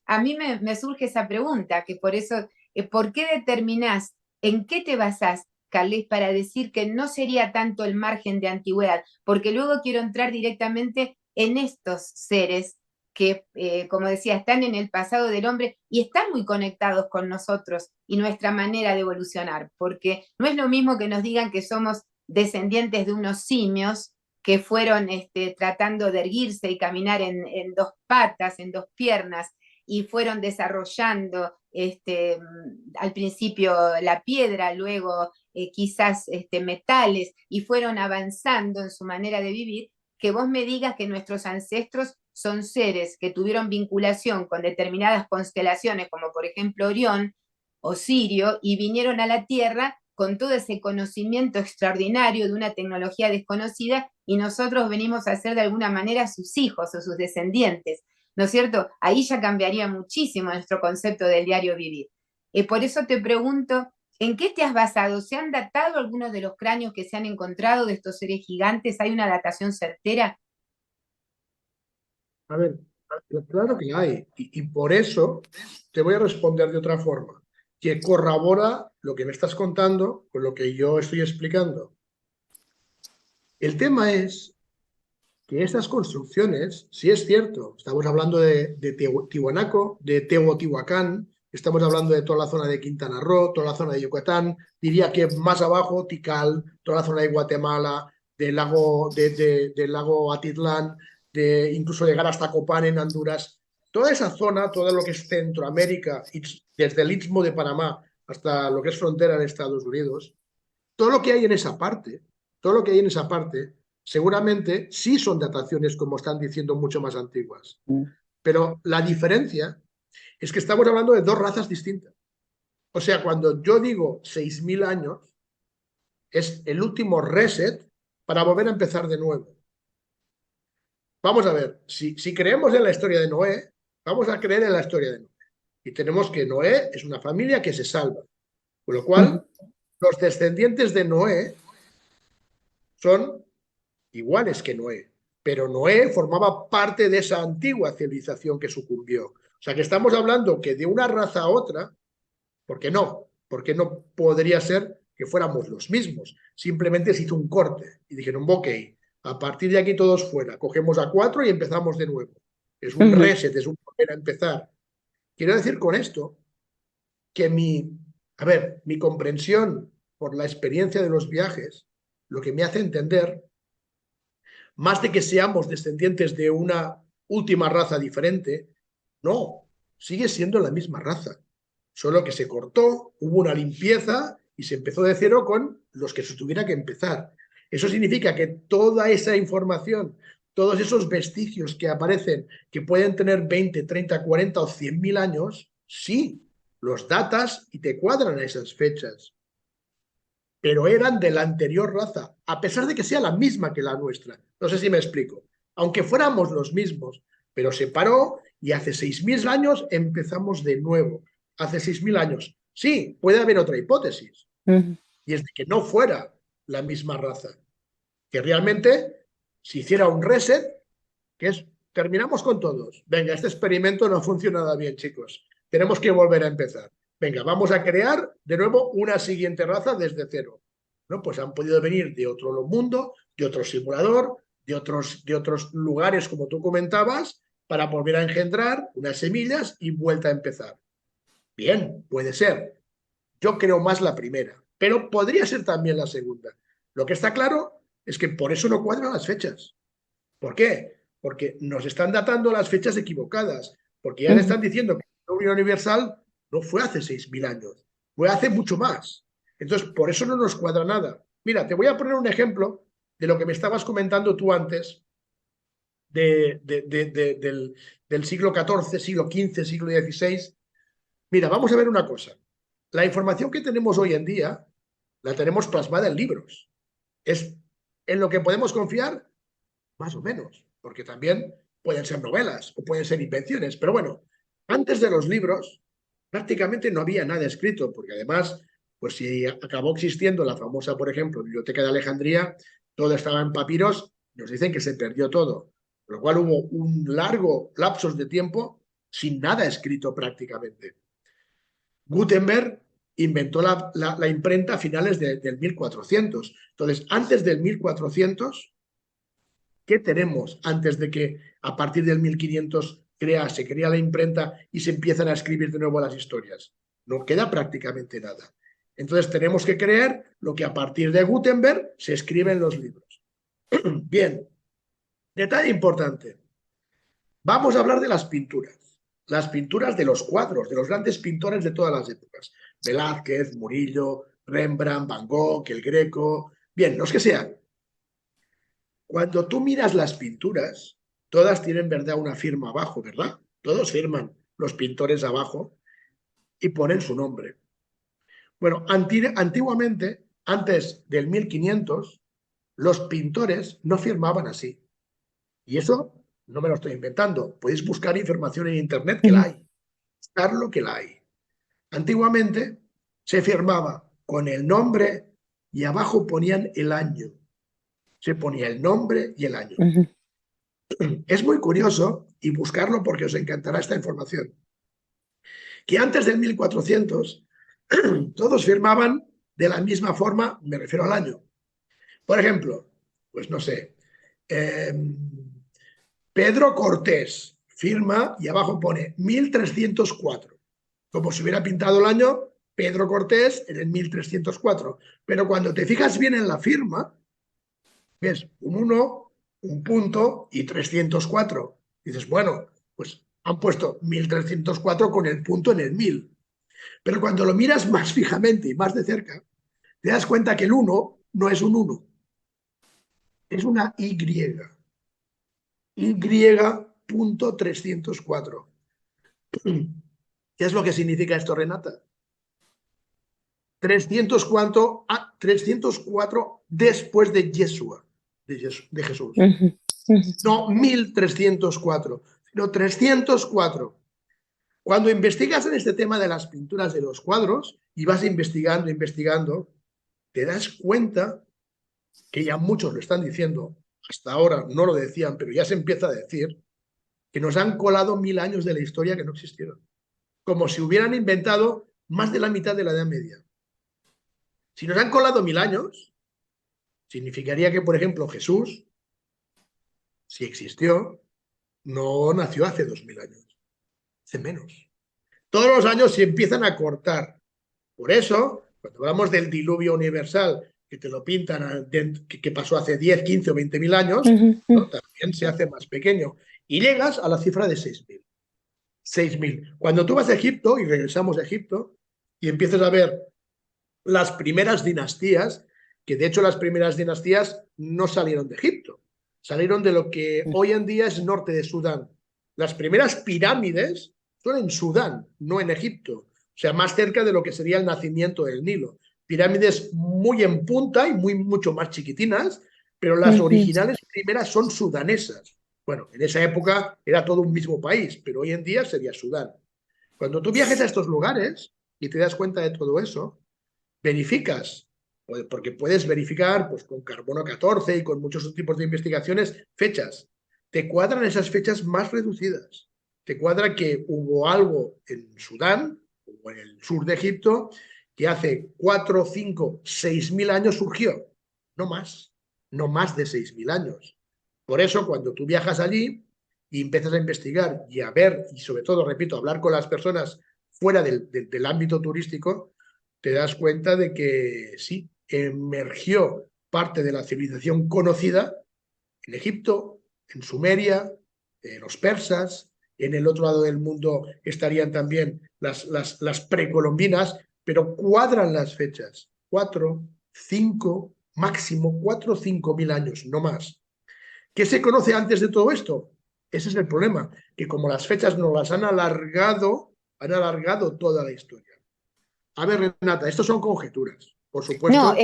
a mí me surge esa pregunta, que por eso ¿Por qué determinás, en qué te basás, Carles, para decir que no sería tanto el margen de antigüedad? Porque luego quiero entrar directamente en estos seres que, como decía, están en el pasado del hombre y están muy conectados con nosotros y nuestra manera de evolucionar, porque no es lo mismo que nos digan que somos descendientes de unos simios que fueron tratando de erguirse y caminar en dos patas, en dos piernas, y fueron desarrollando al principio la piedra, luego quizás metales, y fueron avanzando en su manera de vivir, que vos me digas que nuestros ancestros son seres que tuvieron vinculación con determinadas constelaciones, como por ejemplo Orión o Sirio, y vinieron a la Tierra con todo ese conocimiento extraordinario de una tecnología desconocida, y nosotros venimos a ser de alguna manera sus hijos o sus descendientes, ¿no es cierto? Ahí ya cambiaría muchísimo nuestro concepto del diario vivir. Por eso te pregunto, ¿en qué te has basado? ¿Se han datado algunos de los cráneos que se han encontrado de estos seres gigantes? ¿Hay una datación certera? A ver, claro que hay. Y por eso te voy a responder de otra forma, que corrobora lo que me estás contando con lo que yo estoy explicando. El tema es que estas construcciones, sí es cierto, estamos hablando de Tiwanaco, de Teotihuacán, estamos hablando de toda la zona de Quintana Roo, toda la zona de Yucatán, diría que más abajo Tikal, toda la zona de Guatemala, del lago Atitlán, incluso llegar hasta Copán en Honduras. Toda esa zona, todo lo que es Centroamérica, desde el Istmo de Panamá hasta lo que es frontera en Estados Unidos, todo lo que hay en esa parte, todo lo que hay en esa parte, seguramente sí son dataciones, como están diciendo, mucho más antiguas. Pero la diferencia es que estamos hablando de dos razas distintas. O sea, cuando yo digo 6.000 años, es el último reset para volver a empezar de nuevo. Vamos a ver, si creemos en la historia de Noé, vamos a creer en la historia de Noé. Y tenemos que Noé es una familia que se salva. Con lo cual, los descendientes de Noé son iguales que Noé, pero Noé formaba parte de esa antigua civilización que sucumbió. O sea que estamos hablando que de una raza a otra, ¿por qué no? Porque no podría ser que fuéramos los mismos. Simplemente se hizo un corte y dijeron, ok, a partir de aquí todos fuera, cogemos a 4 y empezamos de nuevo. Es un reset, es un volver a empezar. Quiero decir con esto que mi comprensión por la experiencia de los viajes, lo que me hace entender más de que seamos descendientes de una última raza diferente, no, sigue siendo la misma raza, solo que se cortó, hubo una limpieza y se empezó de cero con los que se tuviera que empezar. Eso significa que toda esa información, todos esos vestigios que aparecen, que pueden tener 20, 30, 40 o 100.000 años, sí, los datas y te cuadran a esas fechas, pero eran de la anterior raza, a pesar de que sea la misma que la nuestra. No sé si me explico. Aunque fuéramos los mismos, pero se paró y hace 6.000 años empezamos de nuevo. Hace 6.000 años. Sí, puede haber otra hipótesis, y es de que no fuera la misma raza, que realmente se hiciera un reset, que es, terminamos con todos. Venga, este experimento no ha funcionado bien, chicos. Tenemos que volver a empezar. Venga, vamos a crear de nuevo una siguiente raza desde cero. ¿No? Pues han podido venir de otro mundo, de otro simulador, de otros lugares, como tú comentabas, para volver a engendrar unas semillas y vuelta a empezar. Bien, puede ser. Yo creo más la primera, pero podría ser también la segunda. Lo que está claro es que por eso no cuadran las fechas. ¿Por qué? Porque nos están datando las fechas equivocadas, porque ya le están diciendo que la Unión Universal no fue hace 6.000 años, fue hace mucho más. Entonces, por eso no nos cuadra nada. Mira, te voy a poner un ejemplo de lo que me estabas comentando tú antes del siglo XIV, siglo XV, siglo XVI. Mira, vamos a ver una cosa. La información que tenemos hoy en día la tenemos plasmada en libros. ¿Es en lo que podemos confiar? Más o menos, porque también pueden ser novelas o pueden ser invenciones. Pero bueno, antes de los libros prácticamente no había nada escrito, porque además, pues si acabó existiendo la famosa, por ejemplo, Biblioteca de Alejandría, todo estaba en papiros, nos dicen que se perdió todo, con lo cual hubo un largo lapsos de tiempo sin nada escrito prácticamente. Gutenberg inventó la imprenta a finales del 1400. Entonces, antes del 1400, ¿qué tenemos antes de que a partir del 1500 se crea la imprenta y se empiezan a escribir de nuevo las historias? No queda prácticamente nada. Entonces tenemos que creer lo que a partir de Gutenberg se escribe en los libros. Bien, detalle importante. Vamos a hablar de las pinturas. Las pinturas de los cuadros, de los grandes pintores de todas las épocas. Velázquez, Murillo, Rembrandt, Van Gogh, el Greco. Bien, los que sean. Cuando tú miras las pinturas, todas tienen, ¿verdad?, una firma abajo, ¿verdad? Todos firman los pintores abajo y ponen su nombre. Bueno, antiguamente, antes del 1500, los pintores no firmaban así. Y eso no me lo estoy inventando. Podéis buscar información en internet que la hay. Buscar lo que la hay. Antiguamente se firmaba con el nombre y abajo ponían el año. Se ponía el nombre y el año. Es muy curioso, y buscarlo porque os encantará esta información, que antes del 1400 todos firmaban de la misma forma, me refiero al año. Por ejemplo, pues no sé, eh, Pedro Cortés firma y abajo pone 1304, como si hubiera pintado el año Pedro Cortés en el 1304. Pero cuando te fijas bien en la firma, ves un 1, un punto y 304. Dices, bueno, pues han puesto 1304 con el punto en el 1000. Pero cuando lo miras más fijamente y más de cerca, te das cuenta que el 1 no es un 1, es una Y. Y.304. ¿Qué es lo que significa esto, Renata? 304, 304 después de Yeshua, de Jesús. No 1304, sino 304. Cuando investigas en este tema de las pinturas de los cuadros y vas investigando, te das cuenta que ya muchos lo están diciendo, hasta ahora no lo decían, pero ya se empieza a decir, que nos han colado 1000 años de la historia que no existieron, como si hubieran inventado más de la mitad de la Edad Media. Si nos han colado 1000 años, significaría que, por ejemplo, Jesús, si existió, no nació hace 2000 años, hace menos. Todos los años se empiezan a cortar. Por eso, cuando hablamos del diluvio universal, que te lo pintan, que pasó hace 10, 15 o 20.000 años, ¿no?, también se hace más pequeño. Y llegas a la cifra de 6000. 6000. Cuando tú vas a Egipto, y regresamos a Egipto, y empiezas a ver las primeras dinastías, que de hecho las primeras dinastías no salieron de Egipto, salieron de lo que hoy en día es norte de Sudán. Las primeras pirámides son en Sudán, no en Egipto, o sea, más cerca de lo que sería el nacimiento del Nilo. Pirámides muy en punta y mucho más chiquitinas, pero las originales primeras son sudanesas. Bueno, en esa época era todo un mismo país, pero hoy en día sería Sudán. Cuando tú viajes a estos lugares y te das cuenta de todo eso, verificas, porque puedes verificar pues, con carbono 14 y con muchos tipos de investigaciones, fechas. Te cuadran esas fechas más reducidas. Te cuadra que hubo algo en Sudán o en el sur de Egipto que hace 4, 5, 6.000 años surgió. No más, no más de 6.000 años. Por eso, cuando tú viajas allí y empiezas a investigar y a ver, y sobre todo, repito, hablar con las personas fuera del ámbito turístico, te das cuenta de que sí, emergió parte de la civilización conocida en Egipto, en Sumeria, los persas, en el otro lado del mundo estarían también las precolombinas, pero cuadran las fechas, 4, 5, máximo 4 o 5.000 años, no más. ¿Qué se conoce antes de todo esto? Ese es el problema, que como las fechas no las han alargado toda la historia. A ver, Renata, estos son conjeturas, por No, supuesto.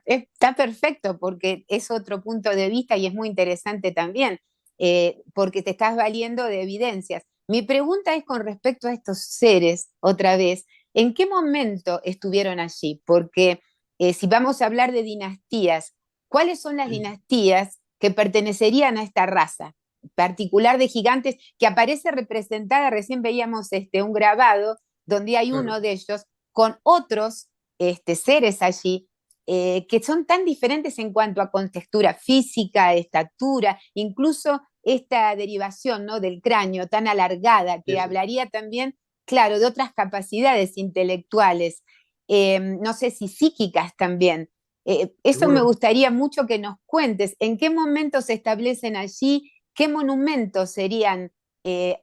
está perfecto porque es otro punto de vista y es muy interesante también, porque te estás valiendo de evidencias. Mi pregunta es con respecto a estos seres, otra vez, ¿en qué momento estuvieron allí? Porque si vamos a hablar de dinastías, ¿cuáles son las dinastías que pertenecerían a esta raza particular de gigantes que aparece representada? Recién veíamos un grabado donde hay claro. uno de ellos con otros seres allí que son tan diferentes en cuanto a contextura física, estatura, incluso esta derivación, ¿no?, del cráneo tan alargada, Sí, que sí. hablaría también, claro, de otras capacidades intelectuales, no sé si psíquicas también. Eso me Seguro. gustaría mucho que nos cuentes. ¿En qué momento se establecen allí? ¿Qué monumentos serían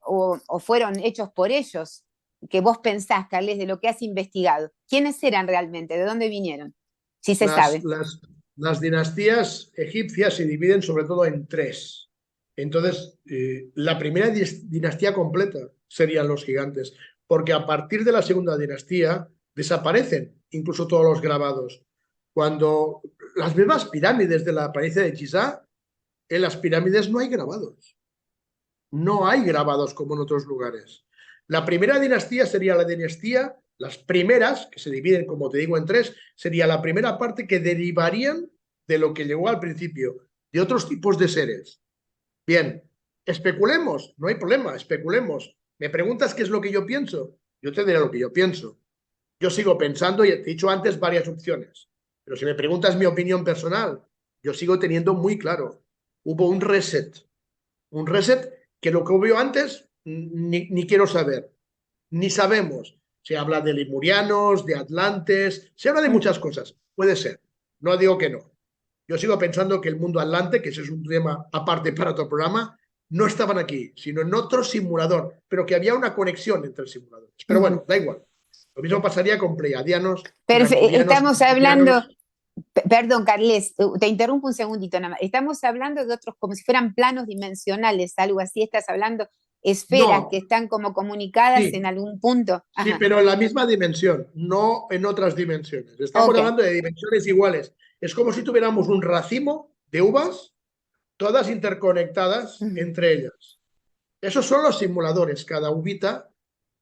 o fueron hechos por ellos? Que vos pensás, Carles, de lo que has investigado. ¿Quiénes eran realmente? ¿De dónde vinieron? Si se Las, sabe. las, las dinastías egipcias se dividen sobre todo en tres. Entonces, la primera dinastía completa serían los gigantes, porque a partir de la segunda dinastía desaparecen incluso todos los grabados. Cuando las mismas pirámides de la planicie de Giza, en las pirámides no hay grabados. No hay grabados como en otros lugares. La primera dinastía sería la dinastía, las primeras, que se dividen, como te digo, en tres, sería la primera parte que derivarían de lo que llegó al principio, de otros tipos de seres. Bien, especulemos, no hay problema, especulemos. ¿Me preguntas qué es lo que yo pienso? Yo te diré lo que yo pienso. Yo sigo pensando, y te he dicho antes varias opciones, pero si me preguntas mi opinión personal, yo sigo teniendo muy claro, hubo un reset que lo que hubo antes ni quiero saber, ni sabemos. Se habla de lemurianos, de atlantes, se habla de muchas cosas. Puede ser, no digo que no. Yo sigo pensando que el mundo atlante, que ese es un tema aparte para otro programa, no estaban aquí, sino en otro simulador, pero que había una conexión entre simuladores. Pero bueno, da igual. Lo mismo pasaría con pleiadianos, draconianos, Estamos hablando, lemurianos. perdón, Carles, te interrumpo un segundito nada más. Estamos hablando de otros, como si fueran planos dimensionales, algo así. Estás hablando esferas que No, están como comunicadas en sí, algún punto. sí, Ajá, pero en la misma dimensión, no en otras dimensiones. Estamos ok. hablando de dimensiones iguales. Es como si tuviéramos un racimo de uvas, todas interconectadas entre ellas. Esos son los simuladores, cada uvita,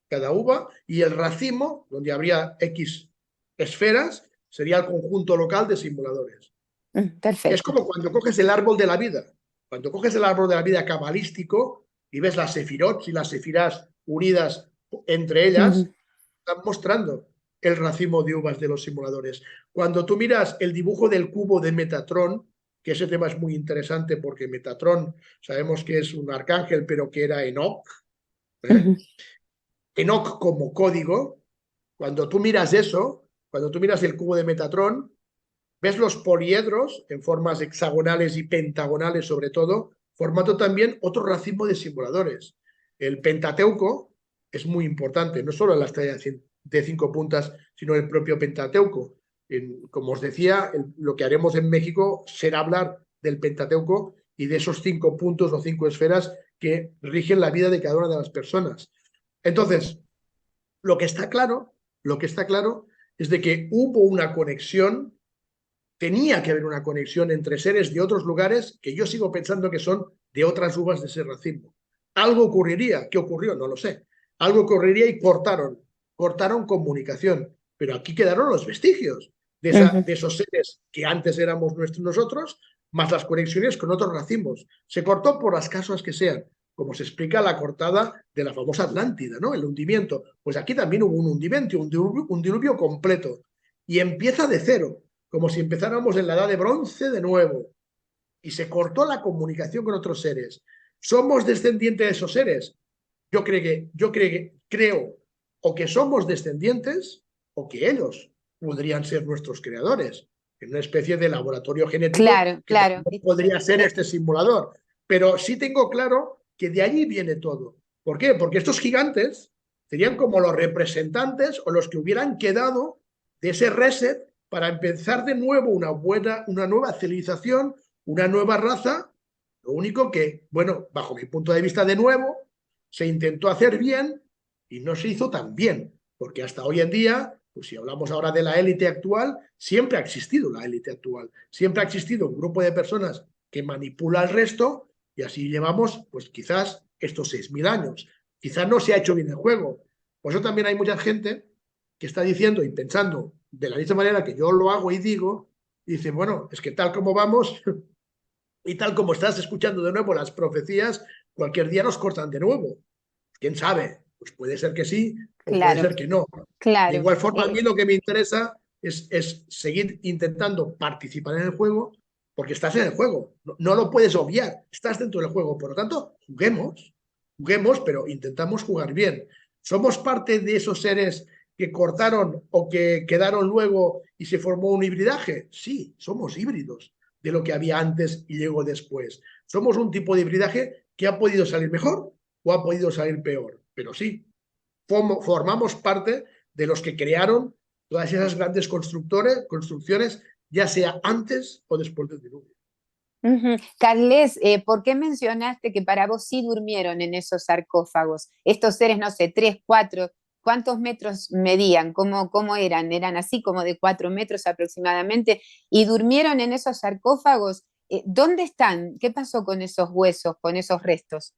cada uva, y el racimo, donde habría X esferas, sería el conjunto local de simuladores. Es Perfecto. como cuando coges el árbol de la vida. Cuando coges el árbol de la vida cabalístico y ves las sefirot y las sefirás unidas entre ellas, están mostrando el racimo de uvas de los simuladores. Cuando tú miras el dibujo del cubo de Metatron, que ese tema es muy interesante porque Metatron sabemos que es un arcángel, pero que era Enoch, ¿eh? Enoch como código, cuando tú miras eso, cuando tú miras el cubo de Metatron, ves los poliedros en formas hexagonales y pentagonales sobre todo, formando también otro racimo de simuladores. El Pentateuco es muy importante, no solo en la estrella de 5 puntas, sino el propio Pentateuco. Como os decía, lo que haremos en México será hablar del Pentateuco y de esos 5 puntos o 5 esferas que rigen la vida de cada una de las personas. Entonces, lo que está claro, lo que está claro es de que hubo una conexión, tenía que haber una conexión entre seres de otros lugares que yo sigo pensando que son de otras uvas de ese racimo. Algo ocurriría, ¿qué ocurrió? No lo sé. Algo ocurriría y cortaron comunicación, pero aquí quedaron los vestigios de esos seres que antes éramos nosotros, más las conexiones con otros racimos. Se cortó por las causas que sean, como se explica la cortada de la famosa Atlántida, ¿no? El hundimiento. Pues aquí también hubo un hundimiento, un diluvio completo. Y empieza de cero, como si empezáramos en la edad de bronce de nuevo. Y se cortó la comunicación con otros seres. ¿Somos descendientes de esos seres? Creo o que somos descendientes o que ellos podrían ser nuestros creadores, en una especie de laboratorio genético Claro, que claro. también podría ser este simulador. Pero sí tengo claro que de allí viene todo. ¿Por qué? Porque estos gigantes serían como los representantes o los que hubieran quedado de ese reset para empezar de nuevo una nueva civilización, una nueva raza. Lo único que, bueno, bajo mi punto de vista, de nuevo, se intentó hacer bien y no se hizo tan bien, porque hasta hoy en día, pues si hablamos ahora de la élite actual, siempre ha existido la élite actual, siempre ha existido un grupo de personas que manipula al resto y así llevamos, pues quizás estos 6.000 años. Quizás no se ha hecho bien el juego. Por eso también hay mucha gente que está diciendo y pensando de la misma manera que yo lo hago y digo, y dice, bueno, es que tal como vamos y tal como estás escuchando de nuevo las profecías, cualquier día nos cortan de nuevo. ¿Quién sabe? Pues puede ser que sí o puede claro, ser que no. De claro. igual forma, a mí lo que me interesa es seguir intentando participar en el juego porque estás en el juego, no lo puedes obviar, estás dentro del juego, por lo tanto, juguemos, pero intentamos jugar bien. ¿Somos parte de esos seres que cortaron o que quedaron luego y se formó un hibridaje? Sí, somos híbridos de lo que había antes y llegó después. Somos un tipo de hibridaje que ha podido salir mejor o ha podido salir peor, pero sí, formamos parte de los que crearon todas esas grandes construcciones, ya sea antes o después del diluvio. Ujú. Carles, ¿por qué mencionaste que para vos sí durmieron en esos sarcófagos? Estos seres, no sé, 3, 4, ¿cuántos metros medían? ¿Cómo eran? ¿Eran así como de 4 metros aproximadamente? ¿Y durmieron en esos sarcófagos? ¿Dónde están? ¿Qué pasó con esos huesos, con esos restos?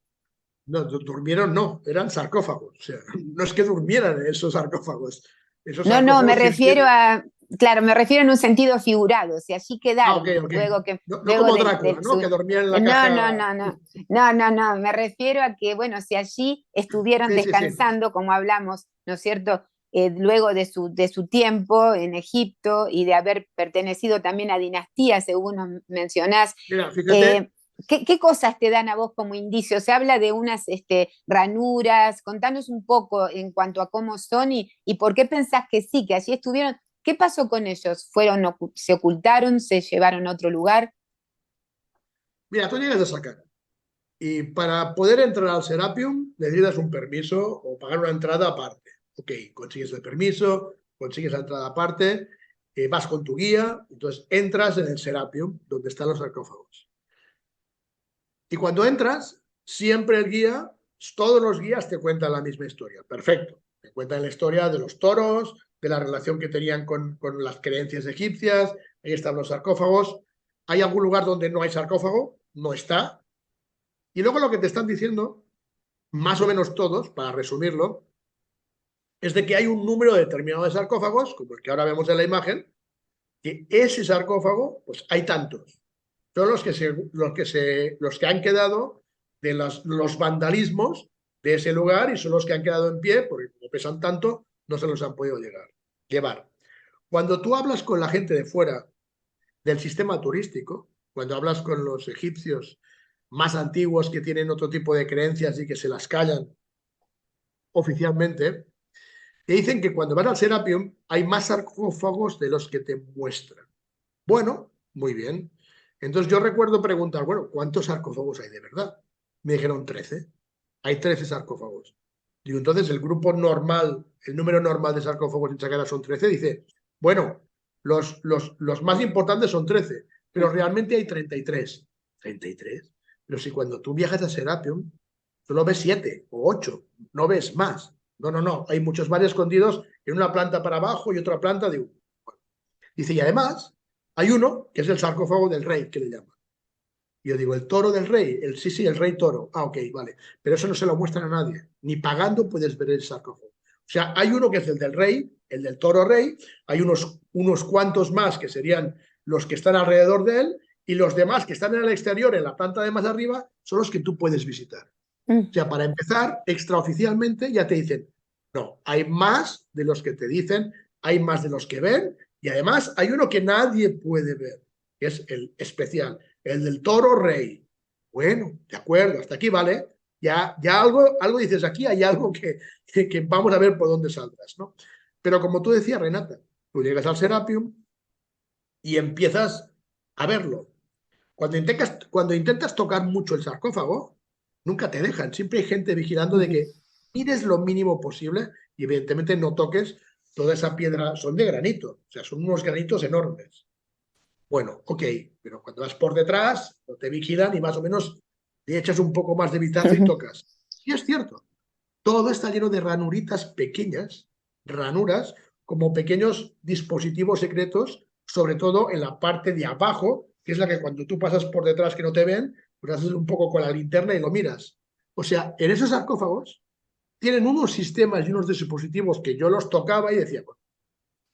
No, durmieron no, eran sarcófagos. O sea, no es que durmieran en esos sarcófagos. Esos No, no, me sarcófagos refiero a, claro, me refiero en un sentido figurado, si allí Ok, quedaron ok. luego que, No, no luego como de Drácula, ¿no? Que su... dormían en la No, caja. no, no, no, no, no, no, me refiero a que, bueno, si allí estuvieron Sí, sí, sí. descansando, como hablamos, ¿no es cierto? Luego de su tiempo en Egipto y de haber pertenecido también a dinastías, según nos mencionás, Mira, fíjate, eh, ¿qué cosas te dan a vos como indicio? Se habla de unas ranuras, contanos un poco en cuanto a cómo son y por qué pensás que sí, que allí estuvieron. ¿Qué pasó con ellos? ¿Se ocultaron? ¿Se llevaron a otro lugar? mira, tú llegas a sacar. Y para poder entrar al Serapium necesitas un permiso o pagar una entrada aparte. Ok, consigues el permiso, consigues la entrada aparte, vas con tu guía, entonces entras en el Serapium, donde están los sarcófagos. Y cuando entras, siempre el guía, todos los guías te cuentan la misma historia. Perfecto. Te cuentan la historia de los toros, de la relación que tenían con las creencias egipcias, ahí están los sarcófagos. ¿Hay algún lugar donde no hay sarcófago? No está. Y luego lo que te están diciendo, más o menos todos, para resumirlo, es de que hay un número determinado de sarcófagos, como el que ahora vemos en la imagen, que ese sarcófago, pues hay tantos. Son los que han quedado de los vandalismos de ese lugar y son los que han quedado en pie, porque como pesan tanto, no se los han podido llevar. Cuando tú hablas con la gente de fuera del sistema turístico, cuando hablas con los egipcios más antiguos que tienen otro tipo de creencias y que se las callan oficialmente, te dicen que cuando van al Serapium hay más sarcófagos de los que te muestran. Bueno, muy bien. Entonces yo recuerdo preguntar, bueno, ¿cuántos sarcófagos hay de verdad? Me dijeron 13. Hay 13 sarcófagos. Digo, entonces el grupo normal, el número normal de sarcófagos en Saqqara son 13. Dice, bueno, los más importantes son 13, pero realmente hay 33. 33. Pero si cuando tú viajas a Serapium, solo ves 7 o 8, no ves más. No, no, no. Hay muchos más escondidos en una planta para abajo y otra planta de... Dice, y además hay uno que es el sarcófago del rey, que le llaman. Y yo digo, el toro del rey, sí, sí, el rey toro. Ah, ok, vale. Pero eso no se lo muestran a nadie. Ni pagando puedes ver el sarcófago. O sea, hay uno que es el del rey, el del toro rey, hay unos cuantos más que serían los que están alrededor de él, y los demás que están en el exterior, en la planta de más arriba, son los que tú puedes visitar. O Mm. sea, para empezar, extraoficialmente ya te dicen, no, hay más de los que te dicen, hay más de los que ven, y además hay uno que nadie puede ver, que es el especial, el del toro rey. Bueno, de acuerdo, hasta aquí vale. Ya algo dices, aquí hay algo que vamos a ver por dónde saldrás, ¿no? Pero como tú decías, Renata, tú llegas al Serapium y empiezas a verlo. Cuando intentas tocar mucho el sarcófago, nunca te dejan. Siempre hay gente vigilando de que mires lo mínimo posible y evidentemente no toques toda esa piedra. Son de granito, o sea, son unos granitos enormes. Bueno, ok, pero cuando vas por detrás, no te vigilan y más o menos te echas un poco más de vistazo y tocas. Y es cierto, todo está lleno de ranuritas pequeñas, ranuras, como pequeños dispositivos secretos, sobre todo en la parte de abajo, que es la que cuando tú pasas por detrás que no te ven, pues haces un poco con la linterna y lo miras. O sea, en esos sarcófagos tienen unos sistemas y unos dispositivos que yo los tocaba y decía, bueno,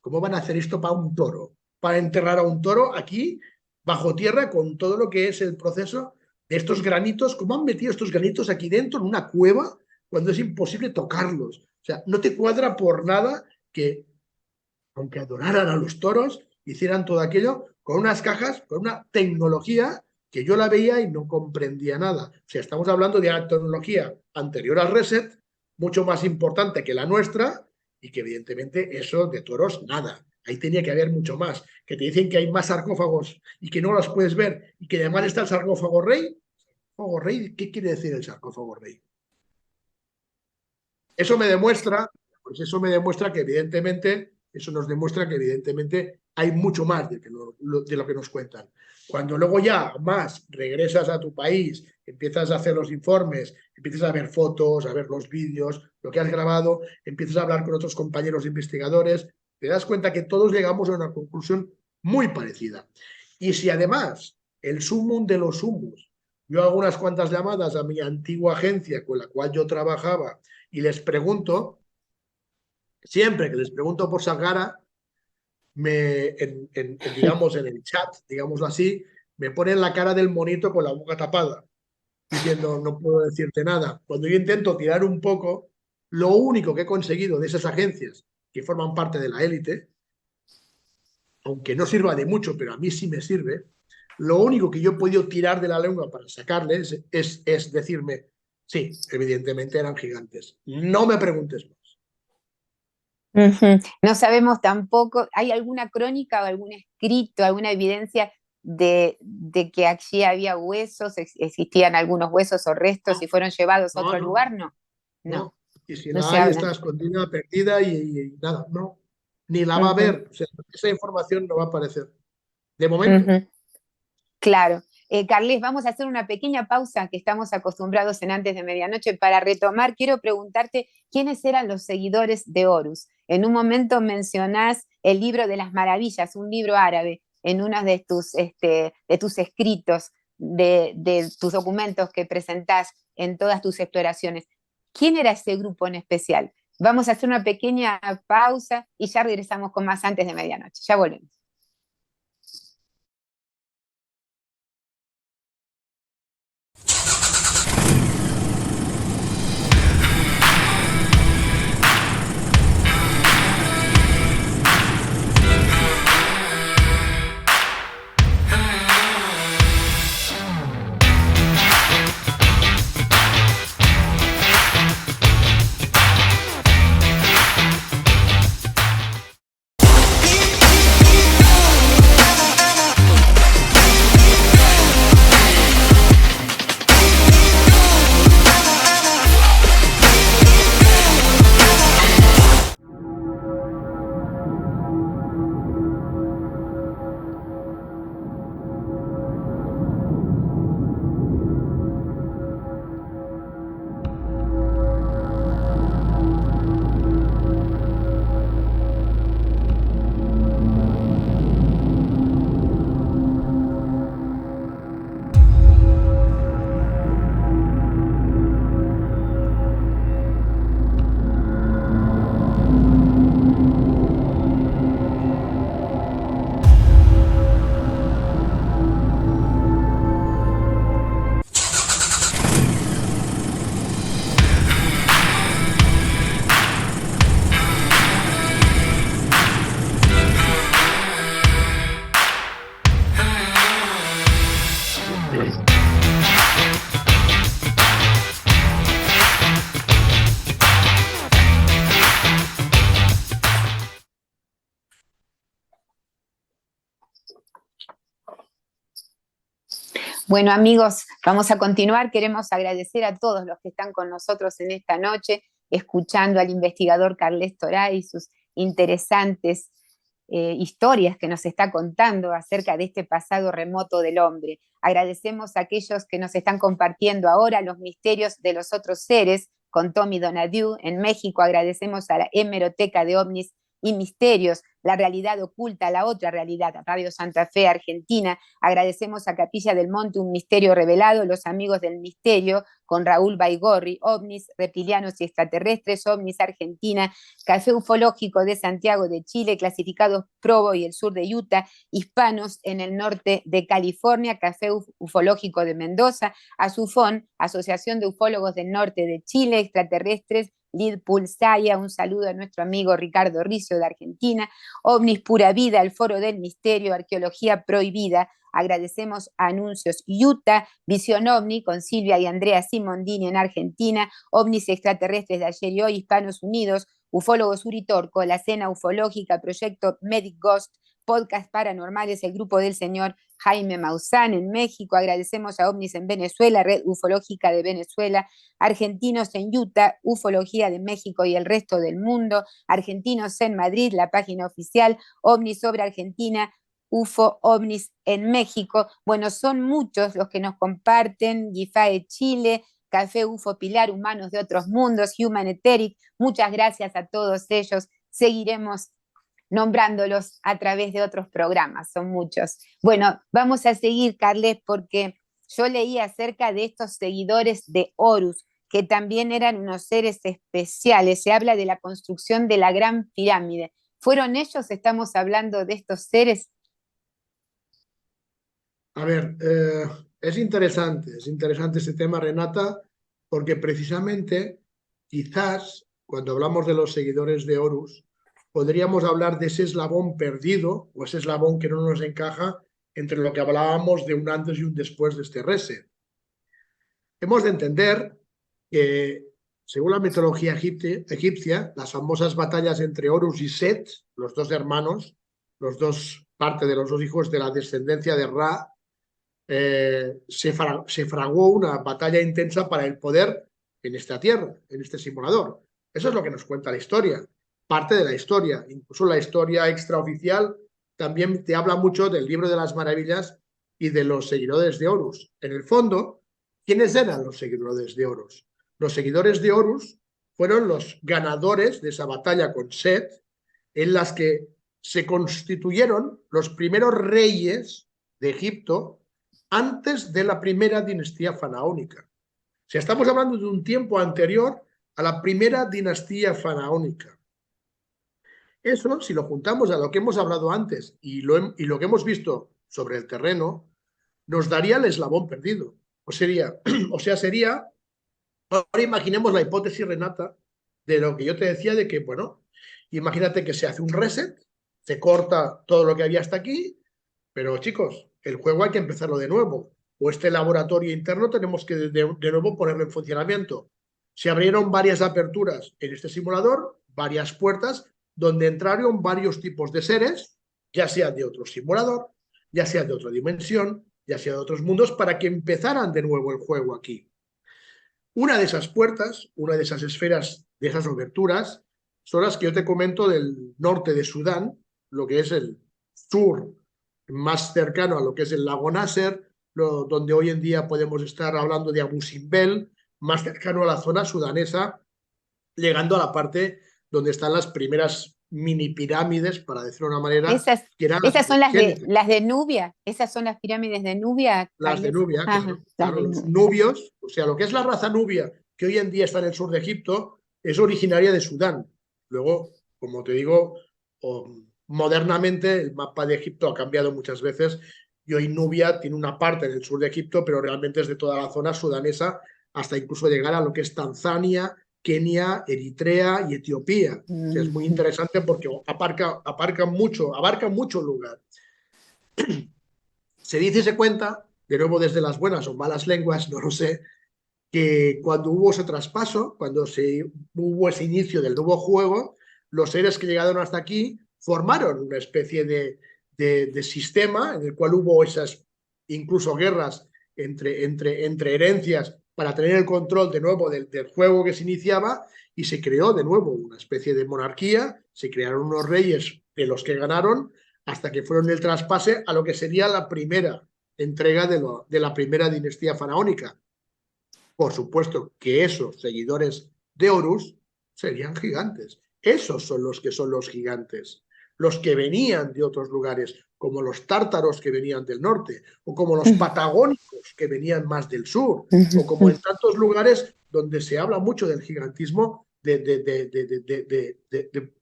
¿cómo van a hacer esto para un toro? Para enterrar a un toro aquí, bajo tierra, con todo lo que es el proceso de estos granitos. ¿Cómo han metido estos granitos aquí dentro en una cueva? cuando es imposible tocarlos. O sea, no te cuadra por nada que, aunque adoraran a los toros, hicieran todo aquello con unas cajas, con una tecnología que yo la veía y no comprendía nada. O sea, estamos hablando de una tecnología anterior al reset, mucho más importante que la nuestra, y que evidentemente eso de toros, nada. Ahí tenía que haber mucho más. Que te dicen que hay más sarcófagos y que no los puedes ver, y que además está el sarcófago rey. ¿Sarcófago rey? ¿Qué quiere decir el sarcófago rey? Eso me demuestra, pues eso me demuestra que evidentemente, eso nos demuestra que evidentemente hay mucho más de lo que nos cuentan. Cuando luego ya más regresas a tu país, empiezas a hacer los informes, empiezas a ver fotos, a ver los vídeos, lo que has grabado, empiezas a hablar con otros compañeros investigadores, te das cuenta que todos llegamos a una conclusión muy parecida. Y si además el sumum de los sumos, yo hago unas cuantas llamadas a mi antigua agencia con la cual yo trabajaba y les pregunto, siempre que les pregunto por Sagara, digamos, en el chat, digámoslo así, me ponen la cara del monito con la boca tapada, diciendo no puedo decirte nada. Cuando yo intento tirar un poco, lo único que he conseguido de esas agencias que forman parte de la élite, aunque no sirva de mucho, pero a mí sí me sirve, lo único que yo he podido tirar de la lengua para sacarles es decirme, sí, evidentemente eran gigantes. No me preguntes más. Ujú. No sabemos tampoco, ¿hay alguna crónica o algún escrito, alguna evidencia de que allí había huesos, existían algunos huesos o restos y fueron llevados a No, otro no, lugar? No, no, no. Y si no la se hay, habla. está escondida, perdida y nada, no. Ni la va a Ujú, ver. O sea, esa información no va a aparecer. De momento. ujú. Claro. Carles, vamos a hacer una pequeña pausa que estamos acostumbrados en antes de medianoche para retomar. Quiero preguntarte quiénes eran los seguidores de Horus. En un momento mencionás el libro de las maravillas, un libro árabe, en uno de tus escritos, de tus documentos que presentás en todas tus exploraciones. ¿Quién era ese grupo en especial? Vamos a hacer una pequeña pausa y ya regresamos con más antes de medianoche. Ya volvemos. Bueno, amigos, vamos a continuar. Queremos agradecer a todos los que están con nosotros en esta noche, escuchando al investigador Carles Torá y sus interesantes historias que nos está contando acerca de este pasado remoto del hombre. Agradecemos a aquellos que nos están compartiendo ahora los misterios de los otros seres con Tommy Donadieu en México. Agradecemos a la Hemeroteca de OVNIs y misterios, la realidad oculta, la otra realidad, Radio Santa Fe, Argentina. Agradecemos a Capilla del Monte, un misterio revelado, los amigos del misterio, con Raúl Baigorri, ovnis, reptilianos y extraterrestres, ovnis Argentina, Café Ufológico de Santiago de Chile, clasificados Provo y el sur de Utah, hispanos en el norte de California, Café Ufológico de Mendoza, Azufón, Asociación de Ufólogos del Norte de Chile, extraterrestres, Lid Pulsaya, un saludo a nuestro amigo Ricardo Rizo de Argentina, OVNIS Pura Vida, el Foro del Misterio, Arqueología Prohibida. Agradecemos a Anuncios Utah, Visión OVNI con Silvia y Andrea Simondini en Argentina, OVNIs extraterrestres de ayer y hoy, Hispanos Unidos, Ufólogos Uritorco, la Cena Ufológica, Proyecto Medic Ghost, Podcast Paranormales, el grupo del señor Jaime Maussan en México. Agradecemos a OVNIs en Venezuela, Red Ufológica de Venezuela, Argentinos en Utah, Ufología de México y el resto del mundo, Argentinos en Madrid, la página oficial, OVNIs sobre Argentina, UFO OVNIs en México. Bueno, son muchos los que nos comparten, GIFAE Chile, Café UFO Pilar, Humanos de Otros Mundos, Human Etheric. Muchas gracias a todos ellos. Seguiremos nombrándolos a través de otros programas, son muchos. Bueno, vamos a seguir, Carles, porque yo leí acerca de estos seguidores de Horus, que también eran unos seres especiales. Se habla de la construcción de la Gran Pirámide. ¿Fueron ellos? ¿Estamos hablando de estos seres? A ver, es interesante este tema, Renata, porque precisamente quizás cuando hablamos de los seguidores de Horus, podríamos hablar de ese eslabón perdido o ese eslabón que no nos encaja entre lo que hablábamos de un antes y un después de este reset. Hemos de entender que, según la mitología egipcia, las famosas batallas entre Horus y Set, los dos hermanos, parte de los dos hijos de la descendencia de Ra, se fraguó una batalla intensa para el poder en esta tierra, en este simulador. Eso es lo que nos cuenta la historia, parte de la historia. Incluso la historia extraoficial también te habla mucho del libro de las maravillas y de los seguidores de Horus. En el fondo, ¿quiénes eran los seguidores de Horus? Los seguidores de Horus fueron los ganadores de esa batalla con Set, en las que se constituyeron los primeros reyes de Egipto antes de la primera dinastía faraónica. O sea, estamos hablando de un tiempo anterior a la primera dinastía faraónica. Eso, si lo juntamos a lo que hemos hablado antes y lo que hemos visto sobre el terreno, nos daría el eslabón perdido. Sería, ahora imaginemos la hipótesis, Renata, de lo que yo te decía de que, bueno, imagínate que se hace un reset, se corta todo lo que había hasta aquí, pero chicos, el juego hay que empezarlo de nuevo. O este laboratorio interno tenemos que de nuevo ponerlo en funcionamiento. Se abrieron varias aperturas en este simulador, varias puertas, donde entraron varios tipos de seres, ya sea de otro simulador, ya sea de otra dimensión, ya sea de otros mundos, para que empezaran de nuevo el juego aquí. Una de esas puertas, una de esas esferas, de esas aberturas, son las que yo te comento del norte de Sudán, lo que es el sur más cercano a lo que es el lago Nasser, donde hoy en día podemos estar hablando de Abu Simbel, más cercano a la zona sudanesa, llegando a la parte donde están las primeras mini pirámides, para decirlo de una manera, que eran esas son las de Nubia, esas son las pirámides de Nubia. Las de Nubia, claro, los nubios, o sea, lo que es la raza nubia, que hoy en día está en el sur de Egipto, es originaria de Sudán. Luego, como te digo, modernamente el mapa de Egipto ha cambiado muchas veces y hoy Nubia tiene una parte en el sur de Egipto, pero realmente es de toda la zona sudanesa hasta incluso llegar a lo que es Tanzania, Kenia, Eritrea y Etiopía. O sea, es muy interesante porque abarca mucho lugar. Se dice y se cuenta, de nuevo desde las buenas o malas lenguas, no lo sé, que cuando hubo ese traspaso, cuando hubo ese inicio del nuevo juego, los seres que llegaron hasta aquí formaron una especie de sistema en el cual hubo esas incluso guerras entre herencias para tener el control de nuevo del juego que se iniciaba, y se creó de nuevo una especie de monarquía, se crearon unos reyes de los que ganaron hasta que fueron el traspase a lo que sería la primera entrega de la primera dinastía faraónica. Por supuesto que esos seguidores de Horus serían gigantes. Esos son los gigantes, los que venían de otros lugares, como los tártaros que venían del norte, o como los patagónicos que venían más del sur, o como en tantos lugares donde se habla mucho del gigantismo de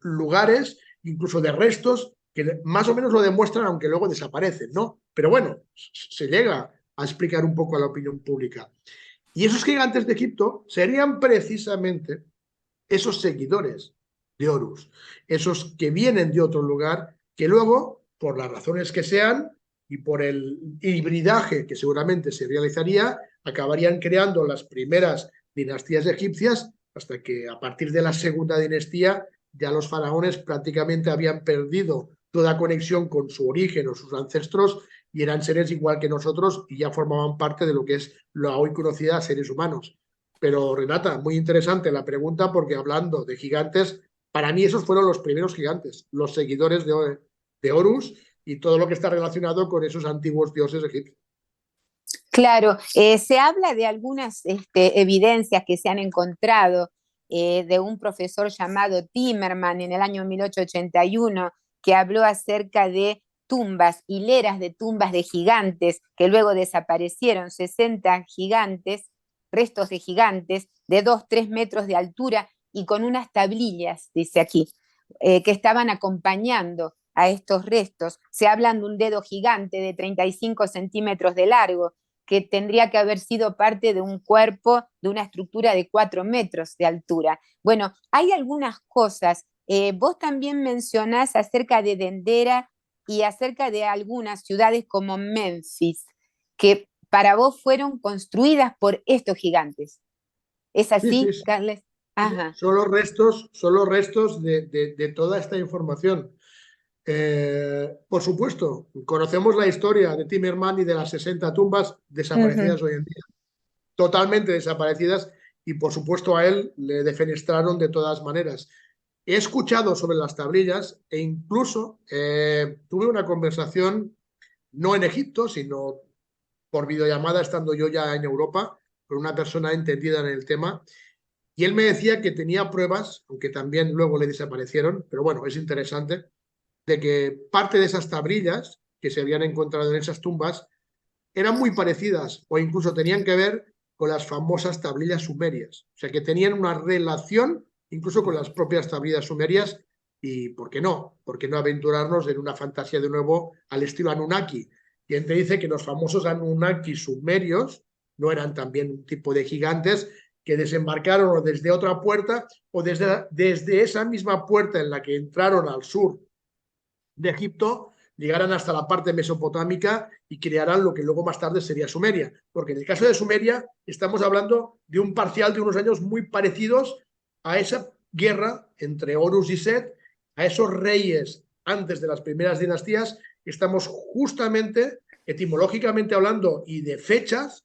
lugares, incluso de restos, que más o menos lo demuestran, aunque luego desaparecen, ¿no? Pero bueno, se llega a explicar un poco a la opinión pública. Y esos gigantes de Egipto serían precisamente esos seguidores de Horus, esos que vienen de otro lugar, que luego, por las razones que sean y por el hibridaje que seguramente se realizaría, acabarían creando las primeras dinastías egipcias, hasta que a partir de la segunda dinastía ya los faraones prácticamente habían perdido toda conexión con su origen o sus ancestros y eran seres igual que nosotros y ya formaban parte de lo que es la hoy conocida seres humanos. Pero Renata, muy interesante la pregunta porque hablando de gigantes, para mí esos fueron los primeros gigantes, los seguidores de Horus y todo lo que está relacionado con esos antiguos dioses egipcios. Claro, se habla de algunas evidencias que se han encontrado de un profesor llamado Timerman en el año 1881 que habló acerca de tumbas, hileras de tumbas de gigantes que luego desaparecieron, 60 gigantes, restos de gigantes de 2, 3 metros de altura y con unas tablillas, dice aquí, que estaban acompañando a estos restos. Se hablan de un dedo gigante de 35 centímetros de largo, que tendría que haber sido parte de un cuerpo, de una estructura de 4 metros de altura. Bueno, hay algunas cosas. Vos también mencionás acerca de Dendera y acerca de algunas ciudades como Memphis, que para vos fueron construidas por estos gigantes. ¿Es Sí, sí, así, sí. Carles? Ajá. Son los restos de toda esta información. Por supuesto, conocemos la historia de Timerman y de las 60 tumbas Uh -huh. desaparecidas hoy en día, totalmente desaparecidas, y por supuesto a él le defenestraron de todas maneras. He escuchado sobre las tablillas e incluso tuve una conversación, no en Egipto, sino por videollamada, estando yo ya en Europa, con una persona entendida en el tema, y él me decía que tenía pruebas, aunque también luego le desaparecieron, pero bueno, es interesante, de que parte de esas tablillas que se habían encontrado en esas tumbas eran muy parecidas o incluso tenían que ver con las famosas tablillas sumerias. O sea, que tenían una relación incluso con las propias tablillas sumerias y, ¿por qué no? ¿Por qué no aventurarnos en una fantasía de nuevo al estilo Anunnaki? Quien te dice que los famosos Anunnaki sumerios no eran también un tipo de gigantes que desembarcaron desde otra puerta o desde esa misma puerta en la que entraron al sur de Egipto, llegarán hasta la parte mesopotámica y crearán lo que luego más tarde sería Sumeria. Porque en el caso de Sumeria estamos hablando de un parcial de unos años muy parecidos a esa guerra entre Horus y Set, a esos reyes antes de las primeras dinastías. Estamos justamente, etimológicamente hablando y de fechas,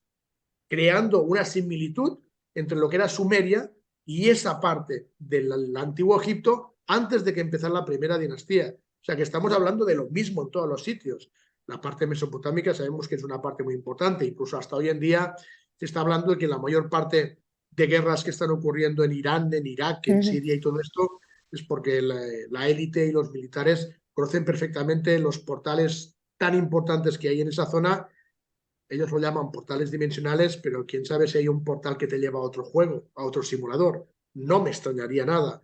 creando una similitud entre lo que era Sumeria y esa parte del antiguo Egipto antes de que empezara la primera dinastía. O sea que estamos hablando de lo mismo en todos los sitios. La parte mesopotámica sabemos que es una parte muy importante, incluso hasta hoy en día se está hablando de que la mayor parte de guerras que están ocurriendo en Irán, en Irak, en Siria y todo esto es porque la élite y los militares conocen perfectamente los portales tan importantes que hay en esa zona. Ellos lo llaman portales dimensionales, pero quién sabe si hay un portal que te lleva a otro juego, a otro simulador. No me extrañaría nada.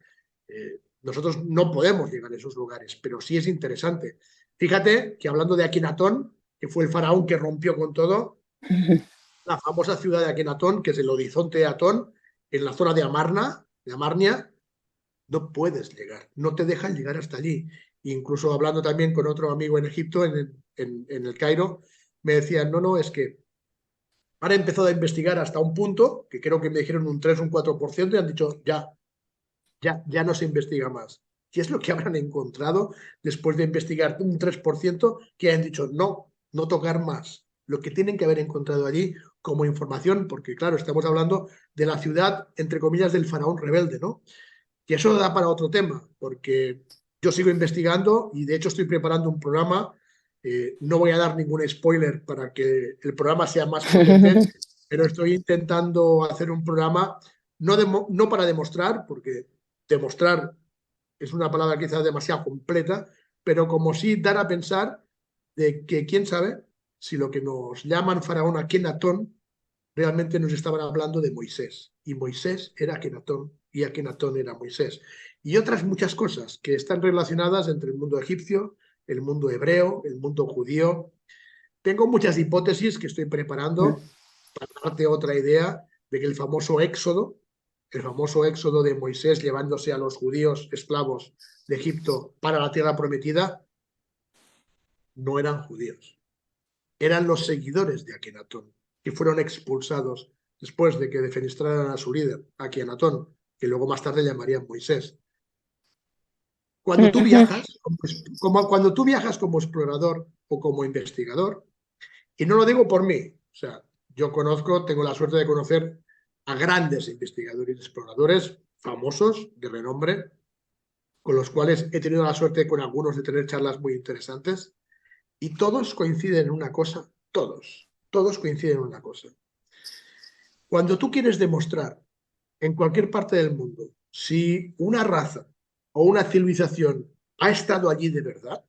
Nosotros no podemos llegar a esos lugares, pero sí es interesante. Fíjate que hablando de Akenatón, que fue el faraón que rompió con todo, la famosa ciudad de Akenatón, que es el horizonte de Atón, en la zona de Amarnia, no puedes llegar, no te dejan llegar hasta allí. Incluso hablando también con otro amigo en Egipto, en el Cairo, me decían, no, no, es que ahora he empezado a investigar hasta un punto, que creo que me dijeron un 3 o un 4%, y han dicho, ya no se investiga más. ¿Qué es lo que habrán encontrado después de investigar un 3% que han dicho, no, no tocar más? Lo que tienen que haber encontrado allí como información, porque claro, estamos hablando de la ciudad, entre comillas, del faraón rebelde, ¿no? Y eso da para otro tema, porque yo sigo investigando y de hecho estoy preparando un programa. No voy a dar ningún spoiler para que el programa sea más potente, pero estoy intentando hacer un programa no para demostrar, porque demostrar es una palabra quizás demasiado completa, pero como si dar a pensar de que quién sabe si lo que nos llaman faraón Akenatón realmente nos estaban hablando de Moisés. Y Moisés era Akenatón y Akenatón era Moisés. Y otras muchas cosas que están relacionadas entre el mundo egipcio, el mundo hebreo, el mundo judío. Tengo muchas hipótesis que estoy preparando para darte otra idea de que el famoso éxodo de Moisés llevándose a los judíos esclavos de Egipto para la tierra prometida, no eran judíos, eran los seguidores de Akenatón, que fueron expulsados después de que defenestraran a su líder, Akenatón, que luego más tarde llamarían Moisés. Cuando tú viajas, cuando tú viajas como explorador o como investigador, y no lo digo por mí, o sea, yo conozco, tengo la suerte de conocer a grandes investigadores y exploradores famosos, de renombre, con los cuales he tenido la suerte con algunos de tener charlas muy interesantes, y todos coinciden en una cosa, todos coinciden en una cosa. Cuando tú quieres demostrar en cualquier parte del mundo si una raza o una civilización ha estado allí de verdad,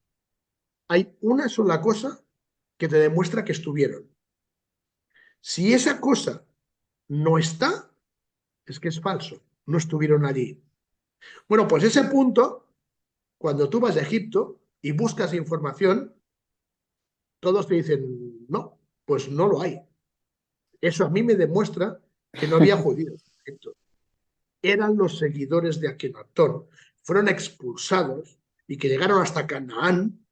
hay una sola cosa que te demuestra que estuvieron. Si esa cosa no está, es que es falso, no estuvieron allí. Bueno, pues ese punto, cuando tú vas a Egipto y buscas información, todos te dicen, no, pues no lo hay. Eso a mí me demuestra que no había judíos en Egipto. Eran los seguidores de Akenatón. Fueron expulsados y que llegaron hasta Canaán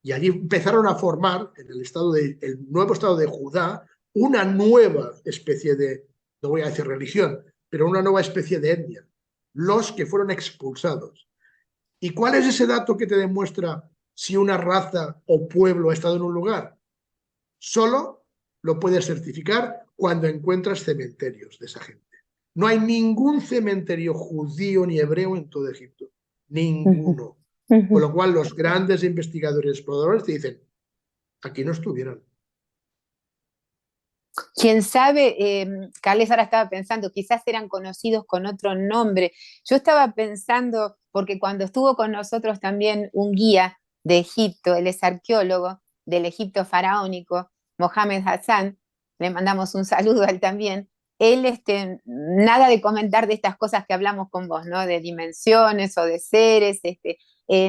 y allí empezaron a formar en el nuevo estado de Judá una nueva especie de, no voy a decir religión, pero una nueva especie de etnia, los que fueron expulsados. ¿Y cuál es ese dato que te demuestra si una raza o pueblo ha estado en un lugar? Solo lo puedes certificar cuando encuentras cementerios de esa gente. No hay ningún cementerio judío ni hebreo en todo Egipto. Ninguno. Con lo cual los grandes investigadores y exploradores te dicen, aquí no estuvieron. Quién sabe, Carles ahora estaba pensando, quizás eran conocidos con otro nombre. Yo estaba pensando, porque cuando estuvo con nosotros también un guía de Egipto, él es arqueólogo del Egipto faraónico, Mohamed Hassan, le mandamos un saludo a él también. Él, nada de comentar de estas cosas que hablamos con vos, ¿no? De dimensiones o de seres,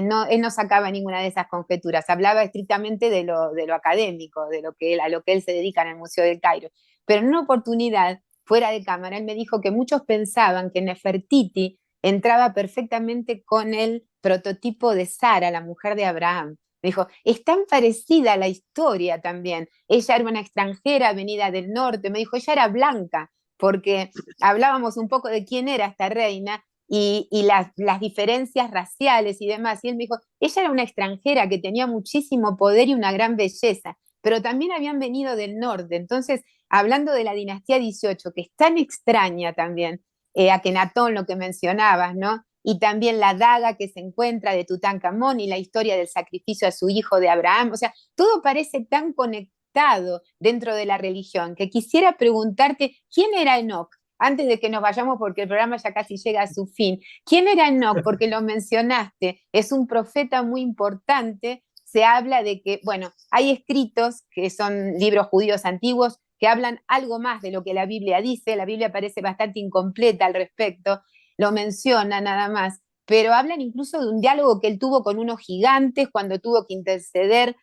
no, él no sacaba ninguna de esas conjeturas, hablaba estrictamente de lo académico, a lo que él se dedica en el Museo del Cairo. Pero en una oportunidad, fuera de cámara, él me dijo que muchos pensaban que Nefertiti entraba perfectamente con el prototipo de Sara, la mujer de Abraham. Me dijo, es tan parecida a la historia también. Ella era una extranjera venida del norte. Me dijo, ella era blanca, porque hablábamos un poco de quién era esta reina y las diferencias raciales y demás. Y él me dijo, ella era una extranjera que tenía muchísimo poder y una gran belleza, pero también habían venido del norte. Entonces, hablando de la dinastía 18, que es tan extraña también, Akenatón, lo que mencionabas, ¿no? Y también la daga que se encuentra de Tutankamón y la historia del sacrificio a su hijo de Abraham. O sea, todo parece tan conectado dentro de la religión que quisiera preguntarte, ¿quién era Enoch? Antes de que nos vayamos, porque el programa ya casi llega a su fin. ¿Quién era Enoch? Porque lo mencionaste, es un profeta muy importante. Se habla de que, bueno, hay escritos que son libros judíos antiguos que hablan algo más de lo que la Biblia dice. La Biblia parece bastante incompleta al respecto, lo menciona nada más, pero hablan incluso de un diálogo que él tuvo con unos gigantes cuando tuvo que interceder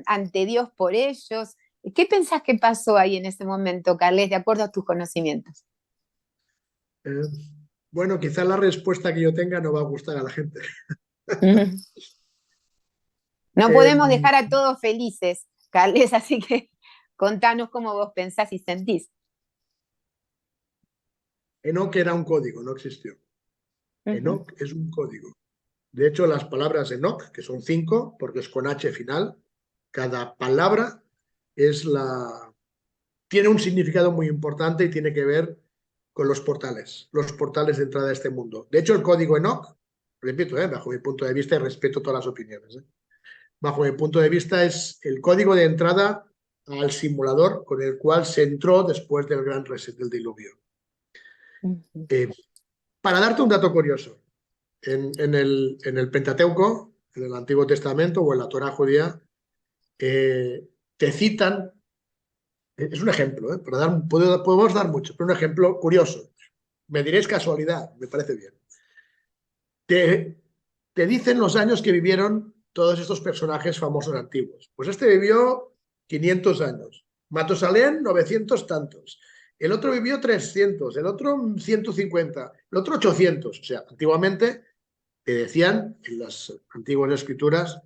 ante Dios por ellos. ¿Qué pensás que pasó ahí en ese momento, Carles, de acuerdo a tus conocimientos? Eh, bueno, quizás la respuesta que yo tenga no va a gustar a la gente. No Eh, podemos dejar a todos felices, Carles, así que contanos cómo vos pensás y sentís. Enoch era un código, no existió. Enoch es un código. De hecho, las palabras Enoch, que son 5, porque es con H final, cada palabra tiene un significado muy importante y tiene que ver con los portales de entrada a este mundo. De hecho, el código Enoch, repito, bajo mi punto de vista y respeto todas las opiniones, bajo mi punto de vista es el código de entrada al simulador con el cual se entró después del gran reset del diluvio. Para darte un dato curioso, en el Pentateuco, en el Antiguo Testamento o en la Torá judía, te citan, es un ejemplo, para podemos dar mucho, pero un ejemplo curioso. Me diréis casualidad, me parece bien. Te, te dicen los años que vivieron todos estos personajes famosos antiguos. Pues este vivió 500 años, Matusalén 900 tantos, el otro vivió 300, el otro 150, el otro 800. O sea, antiguamente te decían en las antiguas escrituras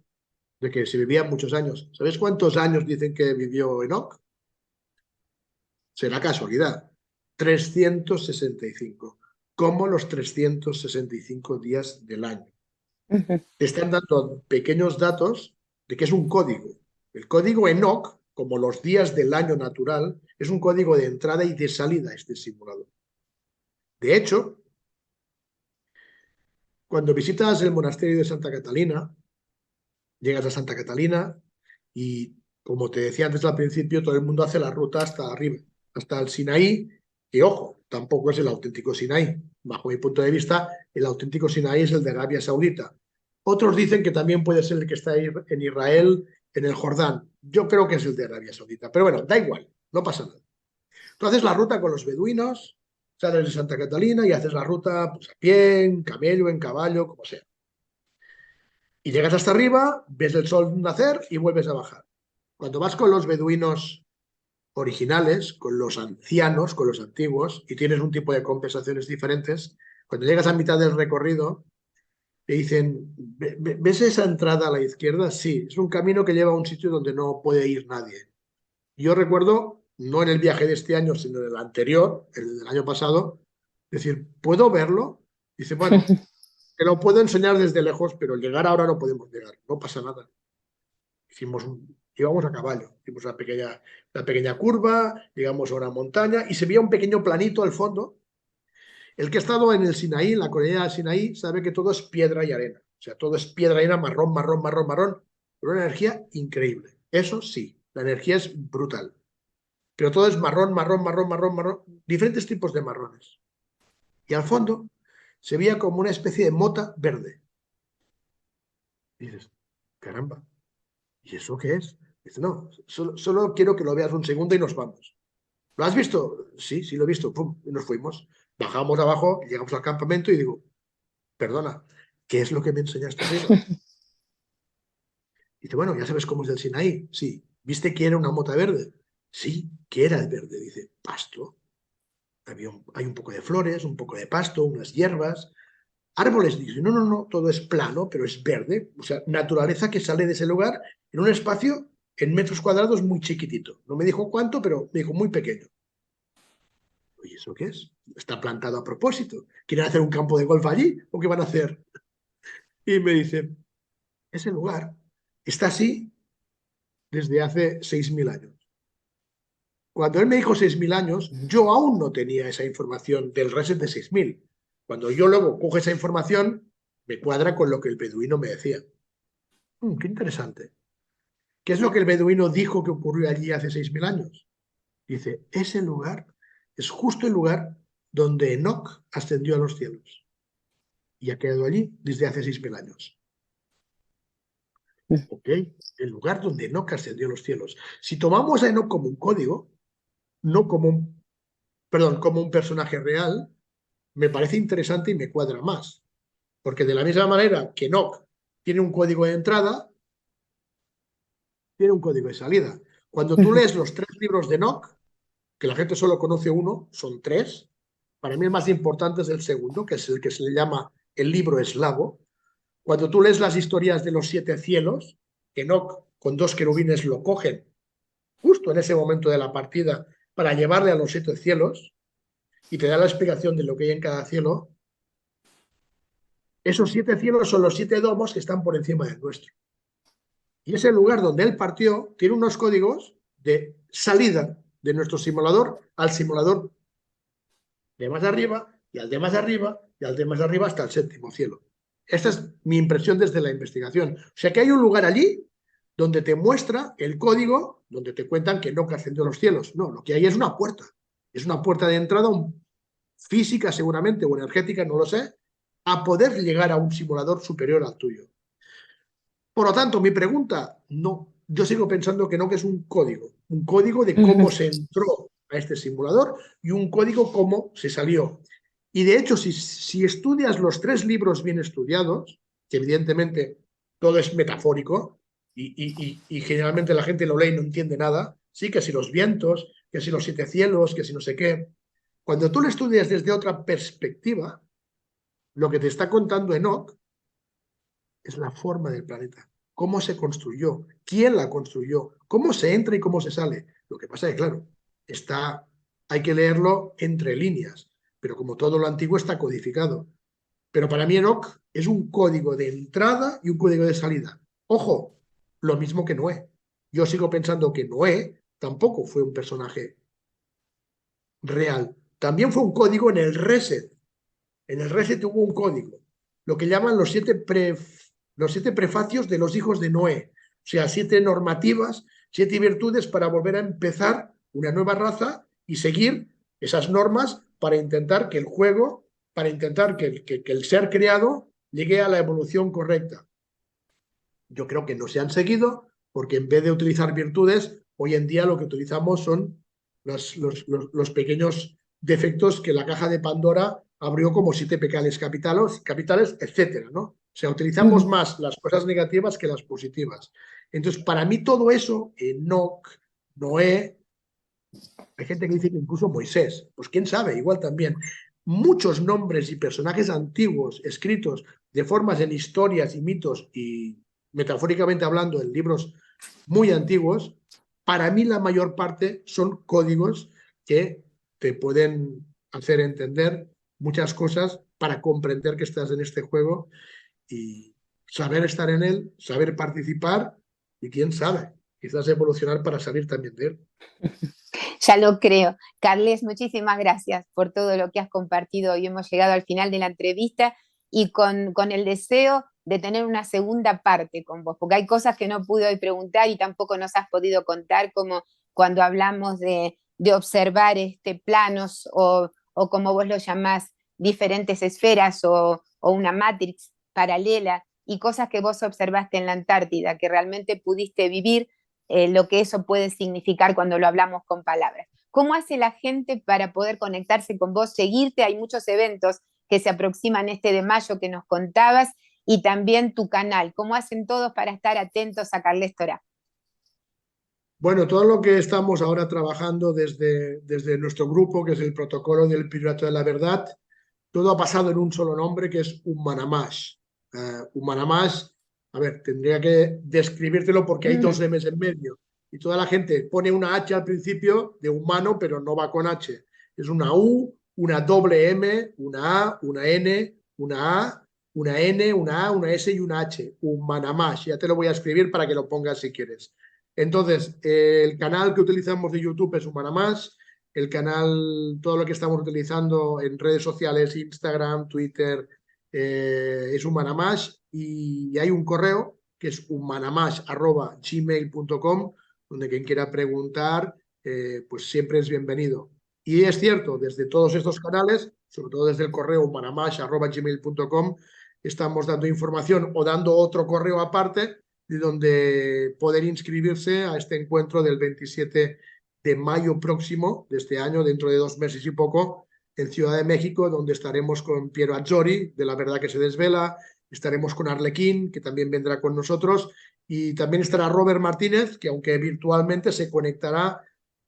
de que se vivían muchos años. ¿Sabéis cuántos años dicen que vivió Enoch? Será casualidad. 365, como los 365 días del año. Ujú. Te están dando pequeños datos de que es un código. El código Enoch, como los días del año natural, es un código de entrada y de salida a este simulador. De hecho, cuando visitas el monasterio de Santa Catalina, llegas a Santa Catalina y, como te decía antes al principio, todo el mundo hace la ruta hasta arriba, hasta el Sinaí, que ojo, tampoco es el auténtico Sinaí. Bajo mi punto de vista, el auténtico Sinaí es el de Arabia Saudita. Otros dicen que también puede ser el que está en Israel, en el Jordán. Yo creo que es el de Arabia Saudita. Pero bueno, da igual, no pasa nada. Tú haces la ruta con los beduinos, sales de Santa Catalina y haces la ruta pues, a pie, en camello, en caballo, como sea. Y llegas hasta arriba, ves el sol nacer y vuelves a bajar. Cuando vas con los beduinos originales, con los ancianos, con los antiguos, y tienes un tipo de compensaciones diferentes, cuando llegas a mitad del recorrido, te dicen, ¿ves esa entrada a la izquierda? Sí, es un camino que lleva a un sitio donde no puede ir nadie. Yo recuerdo, no en el viaje de este año, sino en el anterior, el del año pasado, decir, ¿puedo verlo? Dice, bueno, te lo puedo enseñar desde lejos, pero al llegar ahora no podemos llegar, no pasa nada. Íbamos a caballo, hicimos una pequeña curva, llegamos a una montaña y se veía un pequeño planito al fondo. El que ha estado en el Sinaí, en la cordillera del Sinaí, sabe que todo es piedra y arena. O sea, todo es piedra y arena, marrón, marrón, marrón, marrón, pero una energía increíble. Eso sí, la energía es brutal. Pero todo es marrón, marrón, marrón, marrón, marrón, diferentes tipos de marrones. Y al fondo se veía como una especie de mota verde. Y dices, caramba, ¿y eso qué es? Dice, no, solo quiero que lo veas un segundo y nos vamos. ¿Lo has visto? Sí, sí lo he visto. Pum, y nos fuimos. Bajamos abajo, llegamos al campamento y digo, perdona, ¿qué es lo que me enseñaste arriba? Dice, bueno, ya sabes cómo es el Sinaí. Sí. ¿Viste que era una mota verde? Sí, que era el verde. Dice, pasto. Hay un poco de flores, un poco de pasto, unas hierbas, árboles. Dice, no, no, no, todo es plano, pero es verde. O sea, naturaleza que sale de ese lugar en un espacio en metros cuadrados muy chiquitito. No me dijo cuánto, pero me dijo muy pequeño. Oye, ¿eso qué es? Está plantado a propósito. ¿Quieren hacer un campo de golf allí? ¿O qué van a hacer? Y me dice, ese lugar está así desde hace 6.000 años. Cuando él me dijo 6.000 años, yo aún no tenía esa información del reset de 6.000. Cuando yo luego cojo esa información, me cuadra con lo que el beduino me decía. Qué interesante. ¿Qué es lo que el beduino dijo que ocurrió allí hace 6.000 años? Dice, ese lugar es justo el lugar donde Enoch ascendió a los cielos y ha quedado allí desde hace 6.000 años. ¿Ok? El lugar donde Enoch ascendió a los cielos. Si tomamos a Enoch como un código, no como como un personaje real, me parece interesante y me cuadra más. Porque de la misma manera que Enoch tiene un código de entrada, tiene un código de salida. Cuando tú lees los 3 libros de Enoch, que la gente solo conoce uno, son 3. Para mí el más importante es el segundo, que es el que se le llama el libro eslavo. Cuando tú lees las historias de los 7 cielos, Enoch con 2 querubines lo cogen justo en ese momento de la partida para llevarle a los 7 cielos y te da la explicación de lo que hay en cada cielo. Esos 7 cielos son los 7 domos que están por encima del nuestro. Y ese lugar donde él partió tiene unos códigos de salida de nuestro simulador al simulador de más arriba y al de más arriba y al de más arriba hasta el 7.º cielo. Esta es mi impresión desde la investigación. O sea que hay un lugar allí donde te muestra el código, donde te cuentan que no ascendió a los cielos. No, lo que hay es una puerta. Es una puerta de entrada física seguramente o energética, no lo sé, a poder llegar a un simulador superior al tuyo. Por lo tanto, mi pregunta, no, yo sigo pensando que no, que es un código de cómo se entró a este simulador y un código cómo se salió. Y de hecho, si estudias los 3 libros bien estudiados, que evidentemente todo es metafórico y generalmente la gente lo lee y no entiende nada, sí, que si los vientos, que si los 7 cielos, que si no sé qué, cuando tú lo estudias desde otra perspectiva, lo que te está contando Enoch es la forma del planeta, cómo se construyó, quién la construyó, cómo se entra y cómo se sale. Lo que pasa es que, claro, hay que leerlo entre líneas, pero como todo lo antiguo está codificado. Pero para mí Enoch es un código de entrada y un código de salida. Ojo, lo mismo que Noé. Yo sigo pensando que Noé tampoco fue un personaje real. También fue un código en el reset. En el reset hubo un código, lo que llaman los 7 prefacios de los hijos de Noé. O sea, 7 normativas, 7 virtudes para volver a empezar una nueva raza y seguir esas normas para intentar que el juego, para intentar que el ser creado llegue a la evolución correcta. Yo creo que no se han seguido porque en vez de utilizar virtudes, hoy en día lo que utilizamos son los pequeños defectos que la caja de Pandora abrió como 7 pecados capitales, etcétera, ¿no? O sea, utilizamos más las cosas negativas que las positivas. Entonces, para mí todo eso, Enoch, Noé, hay gente que dice que incluso Moisés, pues quién sabe, igual también. Muchos nombres y personajes antiguos escritos de formas en historias y mitos y metafóricamente hablando en libros muy antiguos, para mí la mayor parte son códigos que te pueden hacer entender muchas cosas para comprender que estás en este juego y saber estar en él, saber participar y quién sabe, quizás evolucionar para salir también de él. Ya lo creo. Carles, muchísimas gracias por todo lo que has compartido. Hoy hemos llegado al final de la entrevista y con el deseo de tener una segunda parte con vos, porque hay cosas que no pude hoy preguntar y tampoco nos has podido contar, como cuando hablamos de observar planos o como vos lo llamás, diferentes esferas o una matrix paralela y cosas que vos observaste en la Antártida, que realmente pudiste vivir lo que eso puede significar cuando lo hablamos con palabras. ¿Cómo hace la gente para poder conectarse con vos, seguirte? Hay muchos eventos que se aproximan de mayo que nos contabas y también tu canal. ¿Cómo hacen todos para estar atentos a Carles Torá? Bueno, todo lo que estamos ahora trabajando desde nuestro grupo, que es el protocolo del Pirata de la Verdad, todo ha pasado en un solo nombre, que es Humanamas. Humanamas, a ver, tendría que describírtelo porque hay 2 M's en medio. Y toda la gente pone una H al principio de humano, pero no va con H. Es una U, una doble M, una A, una N, una A, una N, una A, una S y una H. Humanamas. Ya te lo voy a escribir para que lo pongas si quieres. Entonces, el canal que utilizamos de YouTube es Humanamas. El canal, todo lo que estamos utilizando en redes sociales, Instagram, Twitter, es Humanamash y hay un correo que es humanamash@gmail.com donde quien quiera preguntar, pues siempre es bienvenido. Y es cierto, desde todos estos canales, sobre todo desde el correo humanamash@gmail.com, estamos dando información o dando otro correo aparte de donde poder inscribirse a este encuentro del 27 de mayo próximo de este año, dentro de 2 meses y poco, en Ciudad de México, donde estaremos con Piero Azzori, de La Verdad que se Desvela, estaremos con Arlequín, que también vendrá con nosotros, y también estará Robert Martínez, que aunque virtualmente se conectará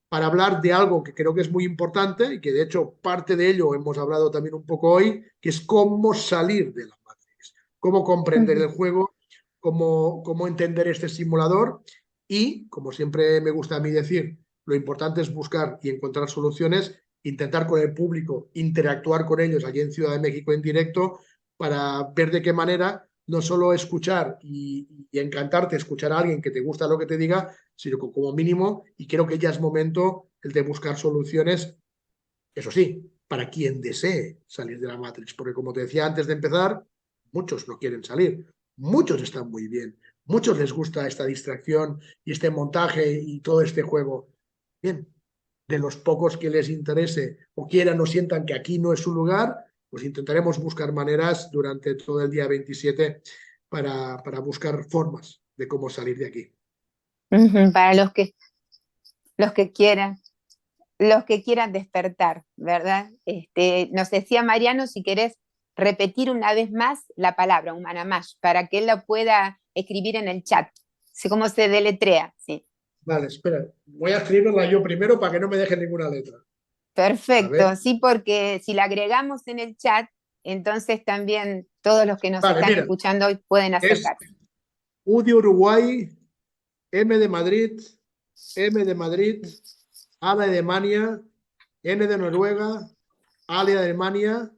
para hablar de algo que creo que es muy importante y que de hecho parte de ello hemos hablado también un poco hoy, que es cómo salir de la Matrix, cómo comprender el juego, cómo entender este simulador y, como siempre me gusta a mí decir, lo importante es buscar y encontrar soluciones, intentar con el público, interactuar con ellos allí en Ciudad de México en directo para ver de qué manera no solo escuchar y encantarte escuchar a alguien que te gusta lo que te diga, sino que como mínimo, y creo que ya es momento el de buscar soluciones, eso sí, para quien desee salir de la Matrix, porque como te decía antes de empezar, muchos no quieren salir, muchos están muy bien, muchos les gusta esta distracción y este montaje y todo este juego. Bien, de los pocos que les interese o quieran o sientan que aquí no es su lugar, pues intentaremos buscar maneras durante todo el día 27 para buscar formas de cómo salir de aquí. Para los que quieran. Los que quieran despertar, ¿verdad? Nos decía Mariano, si querés repetir una vez más la palabra Umanamash, para que él la pueda escribir en el chat, así como se deletrea, sí. Vale, espera, voy a escribirla yo primero para que no me deje ninguna letra. Perfecto, sí, porque si la agregamos en el chat, entonces también todos los que nos están escuchando hoy pueden acercarse. U de Uruguay, M de Madrid, M de Madrid, A de Alemania, N de Noruega, A de Alemania,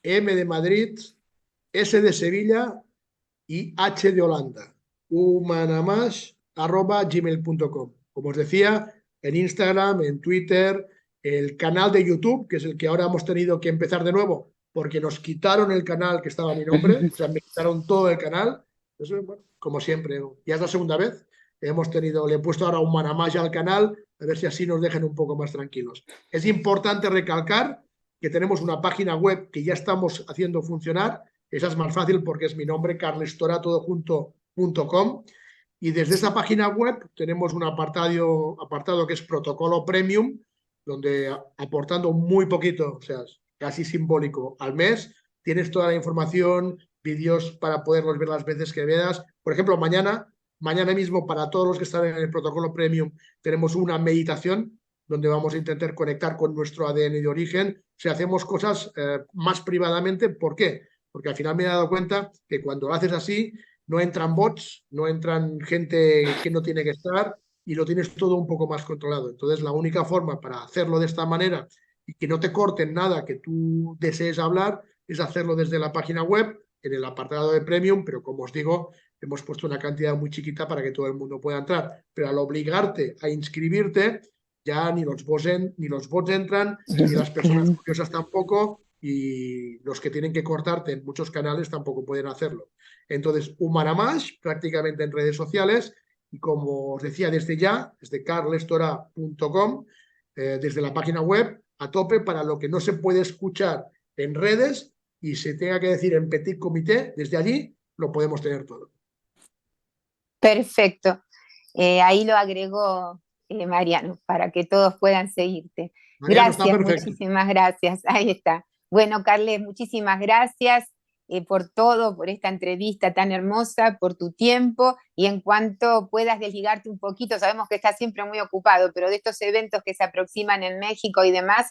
M de Madrid, S de Sevilla y H de Holanda. humanamash@gmail.com. Como os decía, en Instagram, en Twitter, el canal de YouTube, que es el que ahora hemos tenido que empezar de nuevo, porque nos quitaron el canal que estaba a mi nombre, o sea, me quitaron todo el canal. Eso, bueno, como siempre, ya es la segunda vez. Le he puesto ahora Humanamash al canal, a ver si así nos dejan un poco más tranquilos. Es importante recalcar que tenemos una página web que ya estamos haciendo funcionar. Esa es más fácil porque es mi nombre, carlestoratodoJunto.com. Y desde esa página web tenemos un apartado que es Protocolo Premium, donde aportando muy poquito, o sea, casi simbólico al mes, tienes toda la información, vídeos para poderlos ver las veces que veas. Por ejemplo, mañana mismo, para todos los que están en el Protocolo Premium, tenemos una meditación donde vamos a intentar conectar con nuestro ADN de origen. O sea, hacemos cosas más privadamente. ¿Por qué? Porque al final me he dado cuenta que cuando lo haces así, no entran bots, no entran gente que no tiene que estar y lo tienes todo un poco más controlado. Entonces, la única forma para hacerlo de esta manera y que no te corten nada que tú desees hablar es hacerlo desde la página web, en el apartado de Premium, pero como os digo, hemos puesto una cantidad muy chiquita para que todo el mundo pueda entrar. Pero al obligarte a inscribirte, ya ni los bots entran, ni las personas curiosas tampoco, y los que tienen que cortarte en muchos canales tampoco pueden hacerlo. Entonces, Humanamash, prácticamente en redes sociales, y como os decía, desde carlestora.com, desde la página web, a tope para lo que no se puede escuchar en redes y se tenga que decir en petit comité, desde allí lo podemos tener todo. Perfecto. Ahí lo agregó Mariano, para que todos puedan seguirte. Mariano, gracias, está perfecto. Muchísimas gracias. Ahí está. Bueno, Carles, muchísimas gracias por todo, por esta entrevista tan hermosa, por tu tiempo, y en cuanto puedas desligarte un poquito, sabemos que estás siempre muy ocupado, pero de estos eventos que se aproximan en México y demás,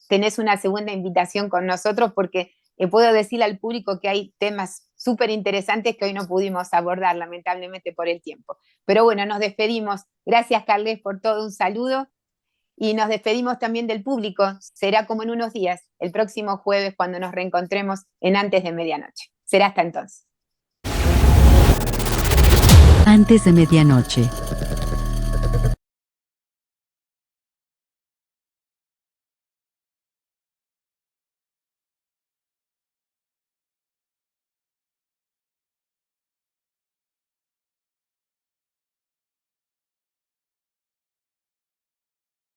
tenés una segunda invitación con nosotros, porque puedo decirle al público que hay temas súper interesantes que hoy no pudimos abordar, lamentablemente por el tiempo. Pero bueno, nos despedimos. Gracias, Carles, por todo, un saludo. Y nos despedimos también del público. Será como en unos días, el próximo jueves, cuando nos reencontremos en Antes de Medianoche. Será hasta entonces. Antes de Medianoche.